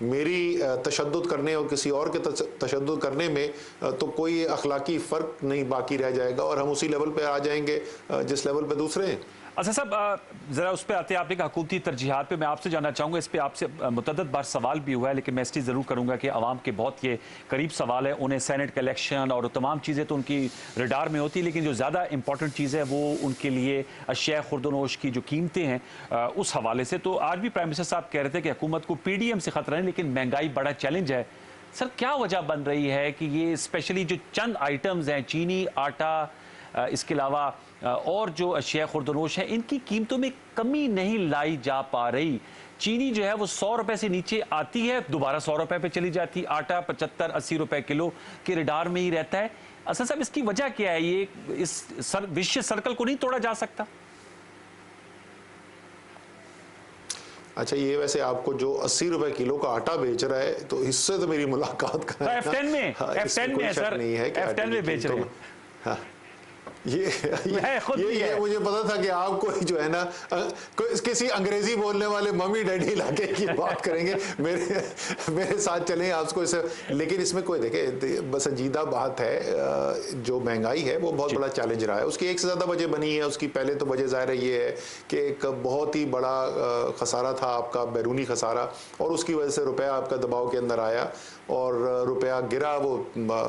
मेरी तशद्दुद करने और किसी और के तशद्दुद करने में तो कोई अखलाकी फ़र्क नहीं बाकी रह जाएगा और हम उसी लेवल पे आ जाएंगे जिस लेवल पे दूसरे हैं। अच्छा साहब, ज़रा उस पर आते हैं, आपने कहा हुकूमती तरजीहात पे मैं आपसे जानना चाहूँगा। इस पर आपसे मुतअद्दिद बार सवाल भी हुआ है, लेकिन मैं इसलिए ज़रूर करूँगा कि आवाम के बहुत ये करीब सवाल है। उन्हें सेनेट का इलेक्शन और तमाम चीज़ें तो उनकी रडार में होती है, लेकिन जो ज़्यादा इंपॉर्टेंट चीज़ है वो उनके लिए अशिया खुर्दनोश की जो कीमतें हैं उस हवाले से। तो आज भी प्राइम मिनिस्टर साहब कह रहे थे कि हुकूमत को PDM से ख़तरा नहीं, लेकिन महंगाई बड़ा चैलेंज है। सर, क्या वजह बन रही है कि ये स्पेशली जो चंद आइटम्स हैं, चीनी, आटा, इसके अलावा और जो अशिया खुर्दनोश है, इनकी कीमतों में कमी नहीं लाई जा पा रही? चीनी जो है वो 100 रुपए से नीचे आती है, दोबारा 100 रुपए पे चली जाती है। आटा 75-80 रुपए किलो के रडार में ही रहता है। असल साहब, इसकी वजह क्या है? ये इस विशेष सर्कल को नहीं तोड़ा जा सकता? अच्छा, ये वैसे आपको जो 80 रुपए किलो का आटा बेच रहा है, तो इससे तो मेरी मुलाकात का F10 में F10 में है सर, F10 में बेच रहे हैं। हाँ, ये मुझे पता था कि आप कोई जो है ना किसी अंग्रेजी बोलने वाले मम्मी डैडी इलाके की बात करेंगे, मेरे साथ चलें आपको इसे। लेकिन इसमें कोई देखे संजीदा बात है, जो महंगाई है वो बहुत बड़ा चैलेंज रहा है। उसकी एक से ज़्यादा वजह बनी है। उसकी पहले तो वजह ज़ाहिर ये है कि एक बहुत ही बड़ा खसारा था आपका, बैरूनी खसारा, और उसकी वजह से रुपया आपका दबाव के अंदर आया और रुपया गिरा। वो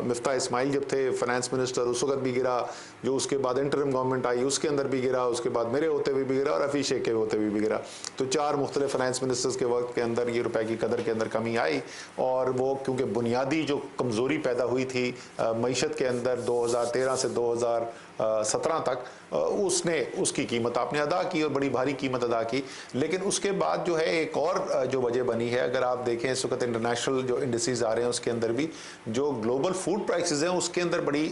मिफ्ता इस्माइल जब थे फाइनेंस मिनिस्टर, उस वक्त भी गिरा। जो उस उसके बाद इंटरिम गवर्नमेंट आई, उसके अंदर भी गिरा, उसके बाद मेरे होते हुए भी गिरा और हफीज शेख के होते हुए भी गिरा। तो 4 मुख्तलिफ फाइनेंस मिनिस्टर्स के वक्त के अंदर ये रुपए की कदर के अंदर कमी आई, और वो क्योंकि बुनियादी जो कमज़ोरी पैदा हुई थी मईशत के अंदर 2013 से 2017 तक, उसने उसकी कीमत आपने अदा की और बड़ी भारी कीमत अदा की। लेकिन उसके बाद जो है एक और जो वजह बनी है, अगर आप देखें इस वक्त इंटरनेशनल जो इंडिसेस आ रहे हैं उसके अंदर भी जो ग्लोबल फूड प्राइसेस हैं उसके अंदर बड़ी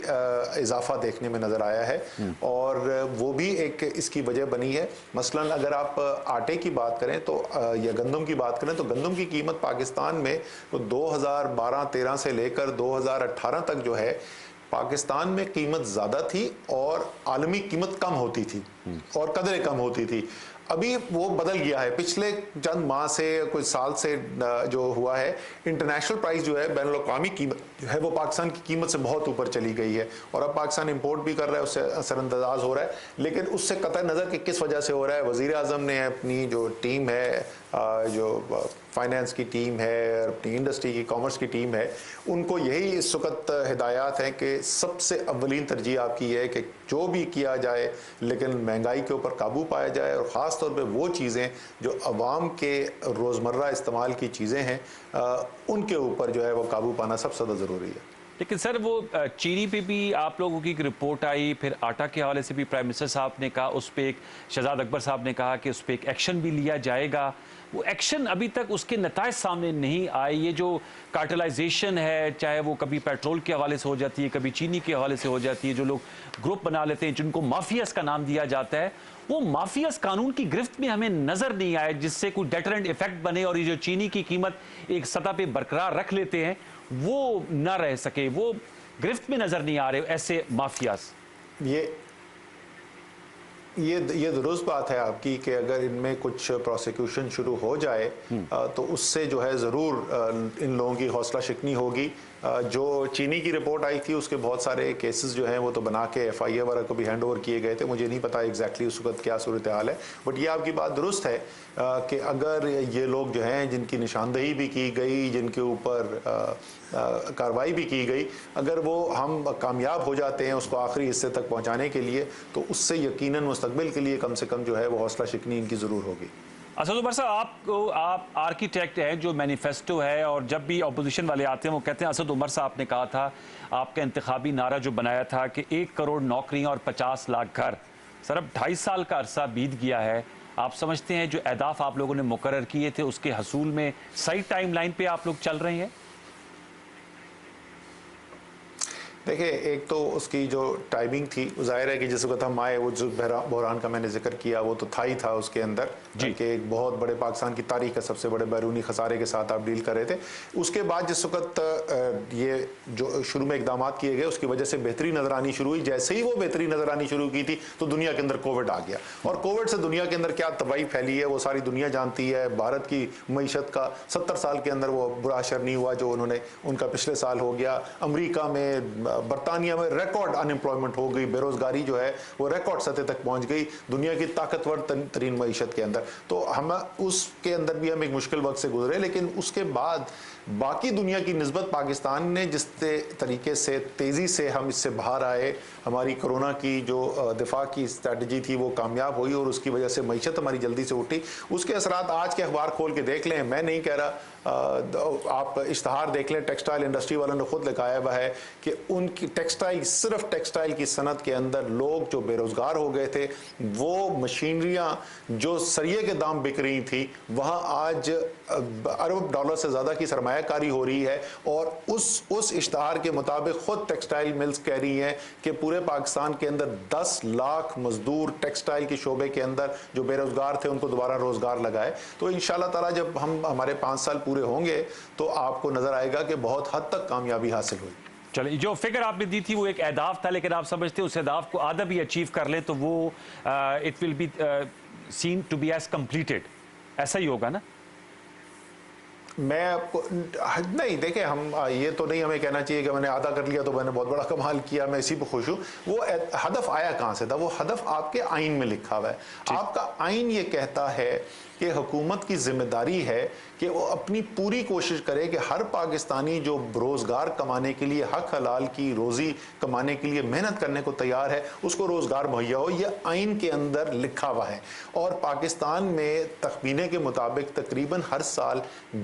इजाफा देखने में नज़र आया है, और वो भी एक इसकी वजह बनी है। मसलन अगर आप आटे की बात करें तो या गंदम की बात करें तो गंदम की कीमत पाकिस्तान में 2012-13 से लेकर 2018 तक जो है पाकिस्तान में कीमत ज़्यादा थी और आलमी कीमत कम होती थी और कदरें कम होती थी। अभी वो बदल गया है, पिछले चंद माह से कुछ साल से जो हुआ है, इंटरनेशनल प्राइस जो है बैनुल अक़वामी कीमत जो है वो पाकिस्तान की कीमत से बहुत ऊपर चली गई है, और अब पाकिस्तान इंपोर्ट भी कर रहा है, उससे असरअंदाज हो रहा है। लेकिन उससे कतई नज़र कि किस वजह से हो रहा है, वज़ीर आज़म ने अपनी जो टीम है, जो फाइनेंस की टीम है, अपनी इंडस्ट्री की, कॉमर्स की टीम है, उनको यही इस वक्त हिदायत हैं कि सबसे अव्वलीन तरजीह आपकी है कि जो भी किया जाए लेकिन महंगाई के ऊपर काबू पाया जाए, और ख़ास तौर पे वो चीज़ें जो अवाम के रोज़मर्रा इस्तेमाल की चीज़ें हैं उनके ऊपर जो है वो काबू पाना सबसे ज़्यादा ज़रूरी है। लेकिन सर वो चीनी पे भी आप लोगों की एक रिपोर्ट आई, फिर आटा के हवाले से भी प्राइम मिनिस्टर साहब ने कहा, उस पर एक शहजाद अकबर साहब ने कहा कि उस पर एक एक्शन भी लिया जाएगा। वो एक्शन अभी तक उसके नताइज सामने नहीं आए। ये जो कार्टेलाइजेशन है, चाहे वो कभी पेट्रोल के हवाले से हो जाती है, कभी चीनी के हवाले से हो जाती है, जो लोग ग्रुप बना लेते हैं जिनको माफियाज का नाम दिया जाता है, वो माफियाज कानून की गिरफ्त में हमें नजर नहीं आए जिससे कोई डेटरेंट इफेक्ट बने, और ये जो चीनी की कीमत एक सतह पे बरकरार रख लेते हैं वो ना रह सके, वो गिरफ्त में नजर नहीं आ रहे ऐसे माफियाज। ये दुरुस्त बात है आपकी कि अगर इनमें कुछ प्रोसिक्यूशन शुरू हो जाए तो उससे जो है ज़रूर इन लोगों की हौसला शिकनी होगी। जो चीनी की रिपोर्ट आई थी उसके बहुत सारे केसेस जो हैं वो तो बना के FIA वगैरह को भी हैंड ओवर किए गए थे, मुझे नहीं पता एग्जैक्टली उस वक्त क्या सूरत हाल है, बट ये आपकी बात दुरुस्त है कि अगर ये लोग जो हैं जिनकी निशानदेही भी की गई, जिनके ऊपर कार्रवाई भी की गई, अगर वो हम कामयाब हो जाते हैं उसको आखिरी हिस्से तक पहुँचाने के लिए, तो उससे यकीनन मुस्तकबिल के लिए कम से कम जो है वो हौसला शिकनी इनकी ज़रूर होगी। असद उमर साहब, आप आर्किटेक्ट हैं, जो मैनिफेस्टो है, और जब भी अपोजिशन वाले आते हैं वो कहते हैं असद उमर साहब ने कहा था, आपका इंतखाबी नारा जो बनाया था कि 1 करोड़ नौकरियां और 50 लाख घर। सर अब 2.5 साल का अरसा बीत गया है, आप समझते हैं जो अहदाफ आप लोगों ने मुकर्रर किए थे उसके हसूल में सही टाइम लाइन पे आप लोग चल रहे हैं? देखिए, एक तो उसकी जो टाइमिंग थी जाहिर है कि जिस वक्त हम आए, वो जो बहरान का मैंने जिक्र किया वो तो था ही था उसके अंदर कि एक बहुत बड़े पाकिस्तान की तारीख का सबसे बड़े बैरूनी खसारे के साथ आप डील कर रहे थे। उसके बाद जिस वक्त ये जो शुरू में इकदाम किए गए उसकी वजह से बेहतरी नजर आनी शुरू हुई, जैसे ही वो बेहतरी नजर आनी शुरू की थी तो दुनिया के अंदर कोविड आ गया, और कोविड से दुनिया के अंदर क्या तबाही फैली है वो सारी दुनिया जानती है। भारत की मईशत का 70 साल के अंदर वो बुरा असर नहीं हुआ जो उनका पिछले साल हो गया। अमरीका में, बरतानिया में रिकॉर्ड अनएम्प्लॉयमेंट हो गई, बेरोजगारी जो है वो रिकॉर्ड सतह तक पहुंच गई दुनिया की ताकतवर तरीन मईशत के अंदर। तो हम उसके अंदर भी हम एक मुश्किल वक्त से गुजरे, लेकिन उसके बाद बाकी दुनिया की निस्बत पाकिस्तान ने जिस तरीके से तेज़ी से हम इससे बाहर आए, हमारी कोरोना की जो दिफा की स्ट्रैटेजी थी वो कामयाब हुई और उसकी वजह से मईशत हमारी जल्दी से उठी। उसके असरात आज के अखबार खोल के देख लें, मैं नहीं कह रहा, आप इश्तहार देख लें, टेक्सटाइल इंडस्ट्री वालों ने खुद लिखाया हुआ है कि उनकी टेक्सटाइल, सिर्फ टेक्सटाइल की सनत के अंदर लोग जो बेरोजगार हो गए थे, वो मशीनरियाँ जो सरिये के दाम बिक रही थी वहाँ आज अरब डॉलर से ज़्यादा की सरमायाकारी हो रही है। और उस इश्तहार के मुताबिक खुद टेक्सटाइल मिल्स कह रही हैं कि पूरे पाकिस्तान के अंदर 10 लाख मजदूर टेक्सटाइल के शोबे के अंदर जो बेरोजगार थे उनको दोबारा रोजगार लगाए। तो इंशाल्लाह ताला जब हमारे 5 साल पूरे होंगे तो आपको नजर आएगा कि बहुत हद तक कामयाबी हासिल हुई। चलिए, जो फिगर आपने दी थी वो एक अहदाफ था, लेकिन आप समझते हैं उस अहदाफ को आधा भी अचीव कर ले तो वो it will be seen to be as completed, ऐसा ही होगा ना? मैं आपको नहीं, देखें, हम ये तो नहीं हमें कहना चाहिए कि मैंने आधा कर लिया तो मैंने बहुत बड़ा कमाल किया, मैं इसी पे खुश हूँ। वो हदफ आया कहाँ से था? वो हदफ आपके आइन में लिखा हुआ है। आपका आइन ये कहता है कि हुकूमत की जिम्मेदारी है कि वो अपनी पूरी कोशिश करे कि हर पाकिस्तानी जो रोज़गार कमाने के लिए, हक हलाल की रोज़ी कमाने के लिए मेहनत करने को तैयार है, उसको रोज़गार मुहैया हो। यह आइन के अंदर लिखा हुआ है। और पाकिस्तान में तखमीने के मुताबिक तकरीबन हर साल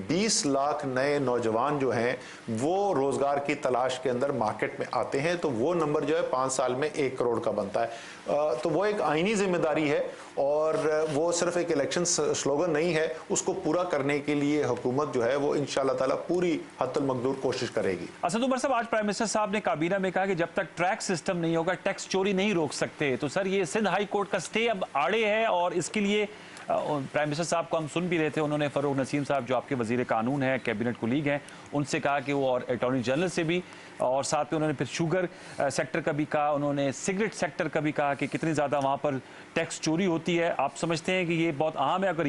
20 लाख नए नौजवान जो हैं वो रोज़गार की तलाश के अंदर मार्केट में आते हैं। तो वो नंबर जो है 5 साल में 1 करोड़ का बनता है। तो वो एक आइनी जिम्मेदारी है और वो सिर्फ एक इलेक्शन स्लोगन नहीं है। उसको पूरा करने के लिए हुकूमत जो है वो इंशाअल्लाह ताला पूरी हद्दुल मकदूर कोशिश करेगी। असद उमर साहब, आज प्राइम मिनिस्टर साहब ने काबीना में कहा कि जब तक टैक्स सिस्टम नहीं होगा टैक्स चोरी नहीं रोक सकते। तो सर, ये सिंध हाई कोर्ट का स्टे अब आड़े है और इसके लिए प्राइम मिनिस्टर साहब को हम सुन भी रहे थे, उन्होंने फरूक नसीम साहब जो आपके वजीर कानून हैं, कैबिनेट कुलीग हैं, उनसे कहा कि वो, और अटॉर्नी जनरल से भी, और साथ में उन्होंने फिर शुगर सेक्टर का भी कहा, उन्होंने सिगरेट सेक्टर का भी कहा कि कितनी ज़्यादा वहाँ पर टैक्स चोरी होती है। आप समझते हैं कि ये बहुत अहम है? अगर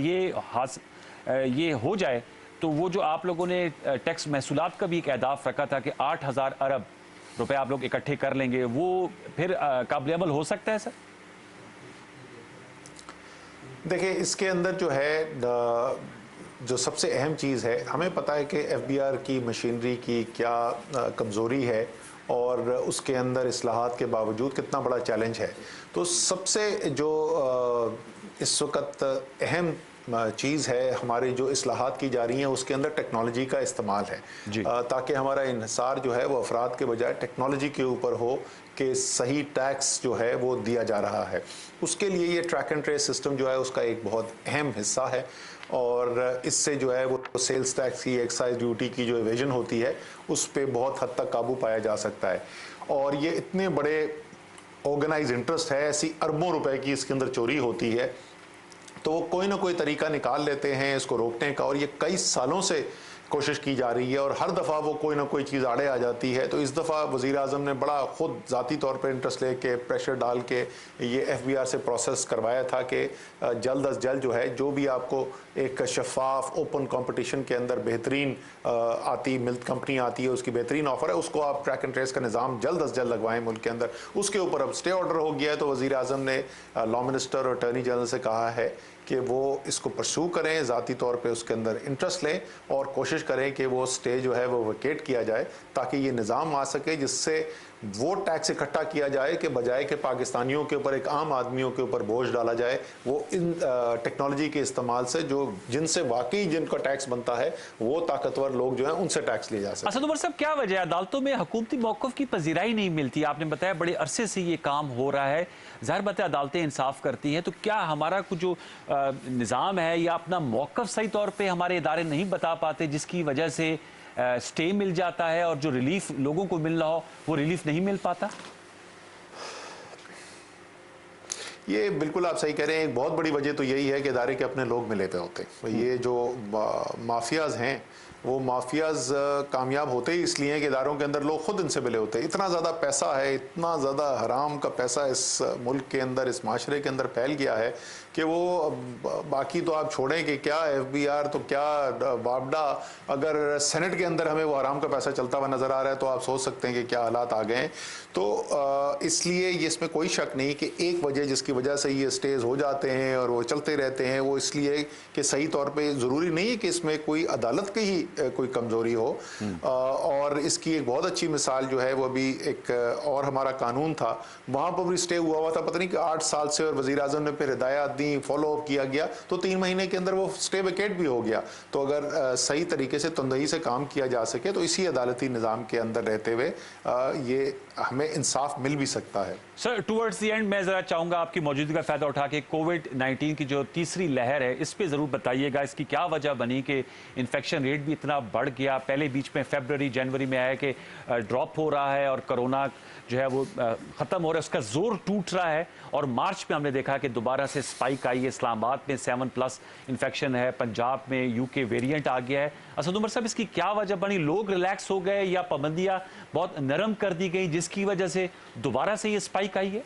ये हो जाए तो वो जो आप लोगों ने टैक्स महसूलात का भी एक अहदाफ रखा था कि 8,000 अरब रुपए आप लोग इकट्ठे कर लेंगे, वो फिर काबिल अमल हो सकता है सर? देखिए, इसके अंदर जो है जो सबसे अहम चीज़ है, हमें पता है कि FBR की मशीनरी की क्या कमज़ोरी है और उसके अंदर इस्लाहात के बावजूद कितना बड़ा चैलेंज है। तो सबसे जो इस वक्त अहम चीज़ है हमारी जो इस्लाहात की जा रही हैं उसके अंदर टेक्नोलॉजी का इस्तेमाल है, ताकि हमारा इन्हिसार जो है वो अफराद के बजाय टेक्नोलॉजी के ऊपर हो कि सही टैक्स जो है वो दिया जा रहा है। उसके लिए ये ट्रैक एंड ट्रेस सिस्टम जो है उसका एक बहुत अहम हिस्सा है और इससे जो है वो सेल्स टैक्स की, एक्साइज ड्यूटी की जो एवेजन होती है उस पर बहुत हद तक काबू पाया जा सकता है। और ये इतने बड़े ऑर्गेनाइज इंटरेस्ट है, ऐसी अरबों रुपए की इसके अंदर चोरी होती है, तो वो कोई ना कोई तरीका निकाल लेते हैं इसको रोकने का। और ये कई सालों से कोशिश की जा रही है और हर दफ़ा वो कोई ना कोई चीज़ आड़े आ जाती है। तो इस दफ़ा वज़ीर आज़म ने बड़ा ख़ुद ज़ाती तौर पे इंटरेस्ट लेके प्रेशर डाल के ये FBR से प्रोसेस करवाया था कि जल्द अज जल्द जो है, जो भी आपको एक शफाफ ओपन कंपटीशन के अंदर बेहतरीन आती मिल्क कंपनी आती है, उसकी बेहतरीन ऑफर है, उसको आप ट्रैक एंड ट्रेस का निज़ाम जल्द अज जल्द लगवाएं मुल्क के अंदर। उसके ऊपर अब स्टे ऑर्डर हो गया है। तो वज़ीर आज़म ने लॉ मिनिस्टर और अटॉर्नी जनरल से कहा है कि वो इसको परस्यू करें, ज़ाती तौर पे उसके अंदर इंटरेस्ट लें और कोशिश करें कि वो स्टे जो है वो वेकेट किया जाए ताकि ये निज़ाम आ सके जिससे वो टैक्स इकट्ठा किया जाए कि बजाय के पाकिस्तानियों के ऊपर, एक आम आदमियों के ऊपर बोझ डाला जाए, वो इन टेक्नोलॉजी के इस्तेमाल से जो जिनसे वाकई जिनका टैक्स बनता है वो ताकतवर लोग जो हैं उनसे टैक्स लिया जा सके। असद उमर साहब, क्या वजह है अदालतों में हुकूमती मौक़िफ़ की पज़ीराई नहीं मिलती? आपने बताया बड़े अरसे से ये काम हो रहा है, ज़ाहिर बात है अदालतें इंसाफ करती हैं, तो क्या हमारा कुछ जो निज़ाम है या अपना मौक़िफ़ सही तौर पर हमारे इदारे नहीं बता पाते जिसकी वजह से स्टे मिल जाता है और जो रिलीफ लोगों को मिल रहा हो वो रिलीफ नहीं मिल पाता? ये बिल्कुल आप सही कह रहे हैं। एक बहुत बड़ी वजह तो यही है कि इदारे के अपने लोग मिले पे होते हैं। ये जो माफियाज हैं वो माफियाज कामयाब होते ही इसलिए हैं कि इदारों के अंदर लोग खुद इनसे मिले होते हैं। इतना ज़्यादा पैसा है, इतना ज़्यादा हराम का पैसा इस मुल्क के अंदर, इस माशरे के अंदर फैल गया है कि वो बाकी तो आप छोड़ें कि क्या FBR तो क्या वापडा, अगर सेनेट के अंदर हमें वो हराम का पैसा चलता हुआ नज़र आ रहा है तो आप सोच सकते हैं कि क्या हालात आ गए हैं। तो इसलिए ये इसमें कोई शक नहीं कि एक वजह जिसकी वजह से ये स्टेज हो जाते हैं और वो चलते रहते हैं वो इसलिए कि सही तौर पे ज़रूरी नहीं है कि इसमें कोई अदालत की ही कोई कमज़ोरी हो। और इसकी एक बहुत अच्छी मिसाल जो है वो अभी एक और हमारा कानून था, वहाँ पर भी स्टे हुआ था, पता नहीं कि 8 साल से, और वज़ीर आज़म ने फिर हिदायत दी, फॉलो अप किया गया तो 3 महीने के अंदर वो स्टे वेकेट भी हो गया। तो अगर सही तरीके से तंदही से काम किया जा सके तो इसी अदालती निज़ाम के अंदर रहते हुए ये हमें इंसाफ मिल भी सकता है। सर, टुवर्ड्स द एंड मैं ज़रा चाहूँगा आपकी मौजूदगी का फ़ायदा उठा के कोविड-19 की जो तीसरी लहर है इस पे ज़रूर बताइएगा, इसकी क्या वजह बनी कि इन्फेक्शन रेट भी इतना बढ़ गया? पहले बीच में फरवरी जनवरी में आया कि ड्रॉप हो रहा है और कोरोना जो है वो ख़त्म हो रहा है, उसका जोर टूट रहा है, और मार्च में हमने देखा कि दोबारा से स्पाइक आई है। इस्लामाबाद में 7+ इन्फेक्शन है, पंजाब में UK वेरिएंट आ गया है। असद उमर साहब, इसकी क्या वजह बनी? लोग रिलैक्स हो गए या पाबंदियां बहुत नरम कर दी गई जिसकी वजह से दोबारा से ये स्पाइक आई है?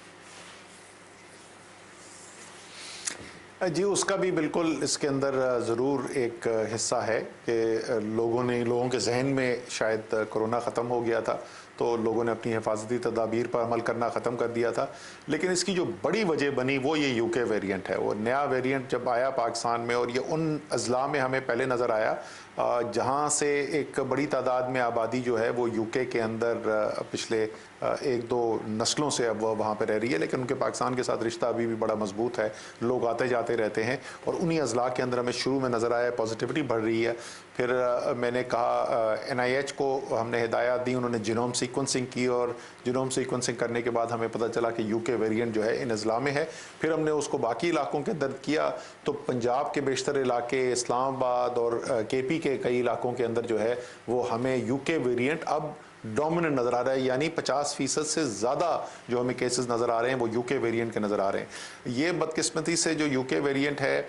जी, उसका भी बिल्कुल इसके अंदर ज़रूर एक हिस्सा है कि लोगों के जहन में शायद कोरोना ख़त्म हो गया था, तो लोगों ने अपनी हिफाजती तदाबीर पर अमल करना ख़त्म कर दिया था। लेकिन इसकी जो बड़ी वजह बनी वो ये यूके वेरिएंट है। वो नया वेरिएंट जब आया पाकिस्तान में, और ये उन अज़ला में हमें पहले नज़र आया जहाँ से एक बड़ी तादाद में आबादी जो है वो यूके के अंदर पिछले एक दो नस्लों से अब वहाँ पर रह रही है, लेकिन उनके पाकिस्तान के साथ रिश्ता अभी भी बड़ा मजबूत है। लोग आते जाते रहते हैं, और उन्हीं अज़ला के अंदर हमें शुरू में नज़र आया पॉजिटिविटी बढ़ रही है। फिर मैंने कहा NIH को हमने हिदायत दी, उन्होंने जीनोम सीक्वेंसिंग की, और जीनोम सीक्वेंसिंग करने के बाद हमें पता चला कि यूके वेरिएंट जो है इन अज़ला में है। फिर हमने उसको बाकी इलाकों के अंदर किया, तो पंजाब के बेशतर इलाके, इस्लामाबाद और KP के कई इलाकों के अंदर जो है वो हमें यूके वेरिएंट अब डोमिनेंट नज़र आ रहा है। यानी 50% से ज़्यादा जो हमें केसेस नज़र आ रहे हैं वो यूके वेरिएंट के नज़र आ रहे हैं। ये बदकिस्मती से जो यूके वेरिएंट है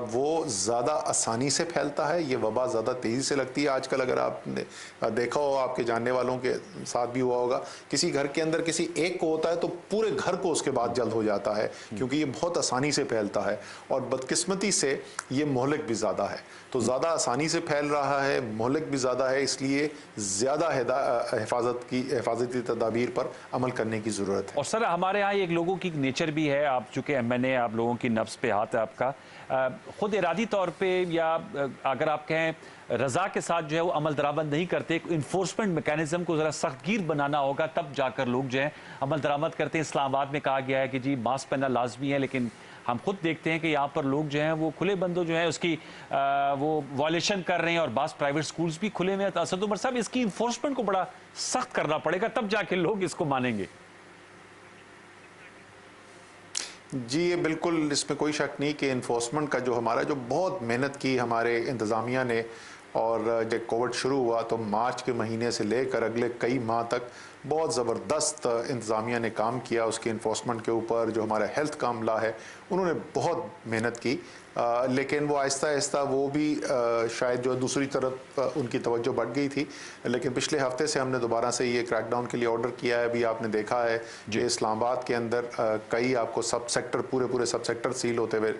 वो ज़्यादा आसानी से फैलता है, ये वबा ज़्यादा तेज़ी से लगती है। आजकल अगर आपने देखा हो, आपके जानने वालों के साथ भी हुआ होगा, किसी घर के अंदर किसी एक को होता है तो पूरे घर को उसके बाद जल्द हो जाता है, क्योंकि ये बहुत आसानी से फैलता है। और बदकिस्मती से ये मोहलिक भी ज़्यादा है, तो ज़्यादा आसानी से फैल रहा है, मोहलिक भी ज़्यादा है, इसलिए ज़्यादा हिफाजती तदाबीर पर अमल करने की ज़रूरत है। और सर, हमारे यहाँ एक लोगों की नेचर भी है, आप चूँकि MNA, आप लोगों की नफ्स पे हाथ है आपका, खुद इरादी तौर पे या अगर आप कहें रज़ा के साथ जो है वो अमल दरामद नहीं करते, इन्फोर्समेंट मैकेनिज्म को ज़रा सख्तगीर बनाना होगा, तब जाकर लोग जो है अमल दरामद करते हैं। इस्लामाबाद में कहा गया है कि जी मास्क पहनना लाजमी है, लेकिन हम खुद देखते हैं कि यहाँ पर लोग जो हैं वो खुले बंदों जो है उसकी वो वायलेशन कर रहे हैं, और बास प्राइवेट स्कूल्स भी खुले में। असद उमर साहब, इसकी इन्फोर्समेंट को बड़ा सख्त करना पड़ेगा, तब जाके लोग इसको मानेंगे। जी, ये बिल्कुल, इसमें कोई शक नहीं कि इन्फोर्समेंट का जो हमारा जो बहुत मेहनत की हमारे इंतज़ामिया ने, और जब कोविड शुरू हुआ तो मार्च के महीने से लेकर अगले कई माह तक बहुत ज़बरदस्त इंतज़ामिया ने काम किया उसके इन्फोर्समेंट के ऊपर। जो हमारा हेल्थ का अमला है उन्होंने बहुत मेहनत की, लेकिन वो आहिस्ता आहिस्ता वो भी शायद जो दूसरी तरफ उनकी तवज्जो बढ़ गई थी। लेकिन पिछले हफ्ते से हमने दोबारा से ये क्रैकडाउन के लिए ऑर्डर किया है। अभी आपने देखा है कि इस्लामाबाद के अंदर कई आपको सब सेक्टर, पूरे सब सेक्टर सील होते हुए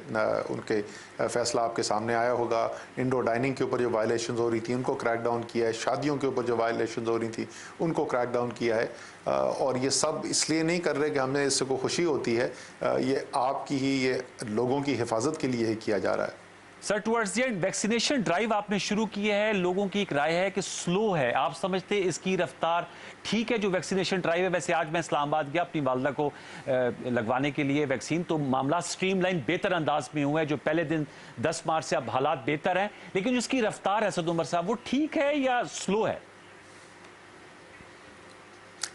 उनके फैसला आपके सामने आया होगा। इंडोर डाइनिंग के ऊपर जो वायलेशन हो रही थी उनको क्रैकडाउन किया है, शादियों के ऊपर जो वायलेशन हो रही थी उनको क्रैकडाउन किया है। और ये सब इसलिए नहीं कर रहे कि हमें इससे को खुशी होती है, ये आपकी ही, ये लोगों की हिफाजत के लिए ही किया जा रहा है। Sir, towards the end vaccination drive आपने शुरू की है, लोगों की एक राय है कि स्लो है, आप समझते इसकी रफ्तार ठीक है जो वैक्सीनेशन ड्राइव है? वैसे आज मैं इस्लामाबाद गया अपनी वालदा को लगवाने के लिए वैक्सीन, तो मामला स्ट्रीमलाइन बेहतर अंदाज में हुआ है। जो पहले दिन 10 मार्च से अब हालात बेहतर हैं, लेकिन जिसकी रफ्तार है असद उमर साहब, वो ठीक है या स्लो है?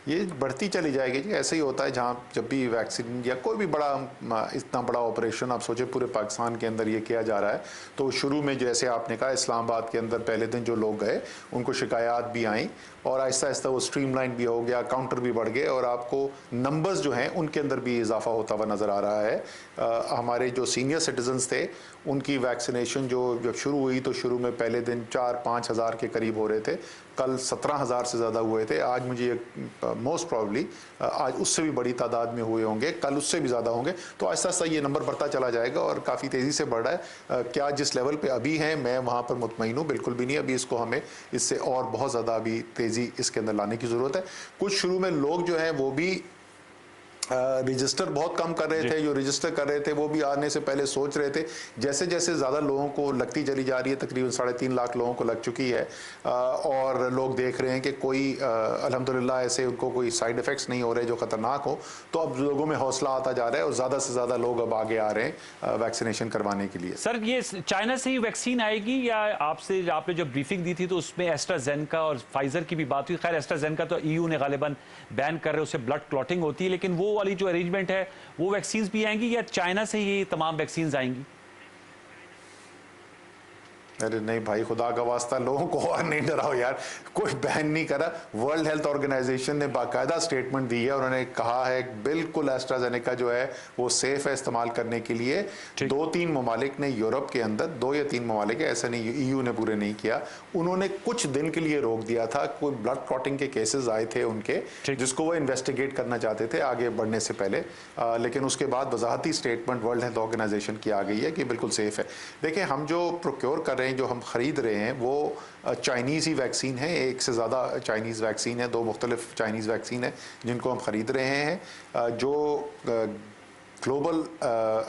ये बढ़ती चली जाएगी जी। ऐसे ही होता है जहाँ जब भी वैक्सीन या कोई भी बड़ा इतना बड़ा ऑपरेशन आप सोचे पूरे पाकिस्तान के अंदर ये किया जा रहा है, तो शुरू में जैसे आपने कहा इस्लामाबाद के अंदर पहले दिन जो लोग गए उनको शिकायत भी आई, और आहिस्ता आहिस्ता वो स्ट्रीमलाइन भी हो गया, काउंटर भी बढ़ गए, और आपको नंबर्स जो हैं उनके अंदर भी इजाफा होता हुआ नज़र आ रहा है। हमारे जो सीनियर सिटीजन्स थे उनकी वैक्सीनेशन जब शुरू हुई तो शुरू में पहले दिन 4-5 हज़ार के करीब हो रहे थे, कल 17,000 से ज़्यादा हुए थे। आज मुझे मोस्ट प्रॉब्ली आज उससे भी बड़ी तादाद में हुए होंगे, कल उससे भी ज़्यादा होंगे। तो आहिस्ता आहिस्ता ये नंबर बढ़ता चला जाएगा और काफ़ी तेज़ी से बढ़ रहा है। क्या जिस लेवल पे अभी हैं मैं वहाँ पर मुतमईन हूँ? बिल्कुल भी नहीं। अभी इसको हमें इससे और बहुत ज़्यादा अभी तेज़ी इसके अंदर लाने की ज़रूरत है। कुछ शुरू में लोग जो हैं वो भी रजिस्टर बहुत कम कर रहे थे, जो रजिस्टर कर रहे थे वो भी आने से पहले सोच रहे थे। जैसे जैसे ज़्यादा लोगों को लगती चली जा रही है, तकरीबन 3.5 लाख लोगों को लग चुकी है, और लोग देख रहे हैं कि कोई अल्हम्दुलिल्लाह ऐसे उनको कोई साइड इफ़ेक्ट्स नहीं हो रहे जो ख़तरनाक हो, तो अब लोगों में हौसला आता जा रहा है और ज़्यादा से ज़्यादा लोग अब आगे आ रहे हैं वैक्सीनेशन करवाने के लिए। सर, ये चाइना से ही वैक्सीन आएगी या आपने जो ब्रीफिंग दी थी तो उसमें एस्ट्राजेनेका और फाइजर की भी बात हुई? खैर, एस्ट्राजेनेका तो EU ने गालिबन बैन कर रहे, उससे ब्लड क्लॉटिंग होती है, लेकिन वो वाली जो अरेंजमेंट है वो वैक्सीन भी आएंगी या चाइना से ही तमाम वैक्सीन आएंगी? अरे नहीं भाई, खुदा का वास्ता लोगों को और नहीं डराओ यार, कोई बैन नहीं करा। वर्ल्ड हेल्थ ऑर्गेनाइजेशन ने बाकायदा स्टेटमेंट दी है, उन्होंने कहा है बिल्कुल एस्ट्राजेनेका जो है वो सेफ है इस्तेमाल करने के लिए। 2-3 ममालिक ने यूरोप के अंदर, 2 या 3 ममालिक है, ऐसा नहीं EU ने पूरे नहीं किया, उन्होंने कुछ दिन के लिए रोक दिया था। कोई ब्लड क्लॉटिंग के केसेस आए थे उनके, जिसको वो इन्वेस्टिगेट करना चाहते थे आगे बढ़ने से पहले, लेकिन उसके बाद वजाहती स्टेटमेंट वर्ल्ड हेल्थ ऑर्गेनाइजेशन की आ गई है कि बिल्कुल सेफ है। देखिए, हम जो प्रोक्योर कर रहे हैं, जो हम खरीद रहे हैं, वो चाइनीज़ ही वैक्सीन है। एक से ज़्यादा चाइनीज़ वैक्सीन है, 2 मुख्तलिफ चाइनीज़ वैक्सीन है जिनको हम खरीद रहे हैं। जो global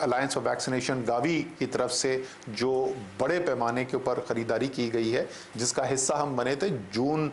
alliance for vaccination Gavi की तरफ से जो बड़े पैमाने के ऊपर ख़रीदारी की गई है, जिसका हिस्सा हम बने थे जून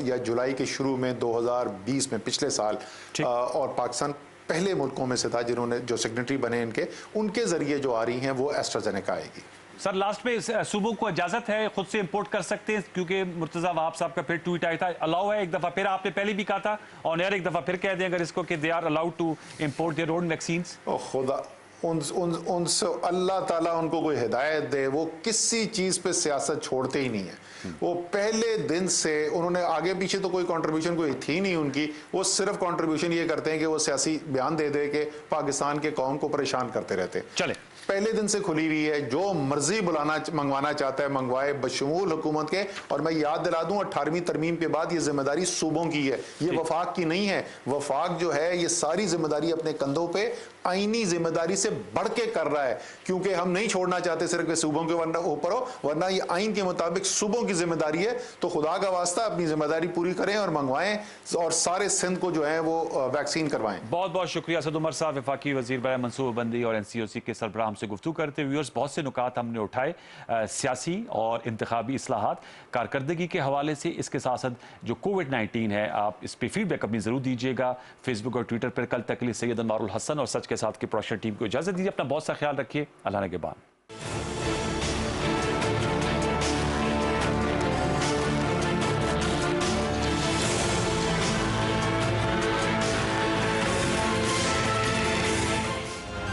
या जुलाई के शुरू में 2020 में, पिछले साल, और पाकिस्तान पहले मुल्कों में से था जिन्होंने, जो सिग्नेटरी बने इनके, उनके ज़रिए जो आ रही हैं वो एस्ट्राजेनेका आएगी। सर, लास्ट में सूबों को इजाजत है खुद से इंपोर्ट कर सकते हैं, क्योंकि मुर्तजा वहाब साहब का फिर ट्वीट आया था, अलाउ है एक दफा फिर, आपने पहले भी कहा था, और यार एक दफा फिर कह दें अगर इसको कि they are allowed to import their own vaccines. खुदा उनसे अल्लाह ताला उनको कोई हिदायत दे, वो किसी चीज़ पे सियासत छोड़ते ही नहीं है। वो पहले दिन से उन्होंने, आगे पीछे तो कोई कंट्रीब्यूशन कोई थी नहीं उनकी, वो सिर्फ कंट्रीब्यूशन ये करते हैं कि वो सियासी बयान दे दे के पाकिस्तान के कौम को परेशान करते रहते हैं। चले, पहले दिन से खुली हुई है, जो मर्जी मंगवाना चाहता है मंगवाए, बशमूल हुकूमत के। और मैं याद दिला दूं, 18वीं तरमीम के बाद ये जिम्मेदारी सूबों की है, ये वफाक की नहीं है। वफाक जो है ये सारी जिम्मेदारी अपने कंधों पे आईनी जिम्मेदारी से बढ़ के कर रहा है, क्योंकि हम नहीं छोड़ना चाहते सिर्फ सूबों के ऊपर हो, वरना ये आइन के मुताबिक सूबों की जिम्मेदारी है। तो खुदा का वास्ता अपनी जिम्मेदारी पूरी करें और मंगवाएं, और सारे सिंध को जो है वो वैक्सीन करवाएं। बहुत बहुत शुक्रिया असद उमर साहब, वफाकी वजीर बराए मनसूबाबंदी और NCOC के सरबराह से गुफ्तगू करते हुए। व्यूअर्स, बहुत से नुकात हमने उठाए सियासी और इंतखाबी इस्लाहात कारकर्दगी के हवाले से। इसके साथ साथ जो कोविड-19 है, आप इस पर फीडबैक अपनी जरूर दीजिएगा फेसबुक और ट्विटर पर। कल तक के लिए सैयद अनवारुल हसन और सच के साथ की प्रोडक्शन टीम को इजाजत दीजिए। अपना बहुत सा ख्याल रखिए। अल्लाह ने के बाद।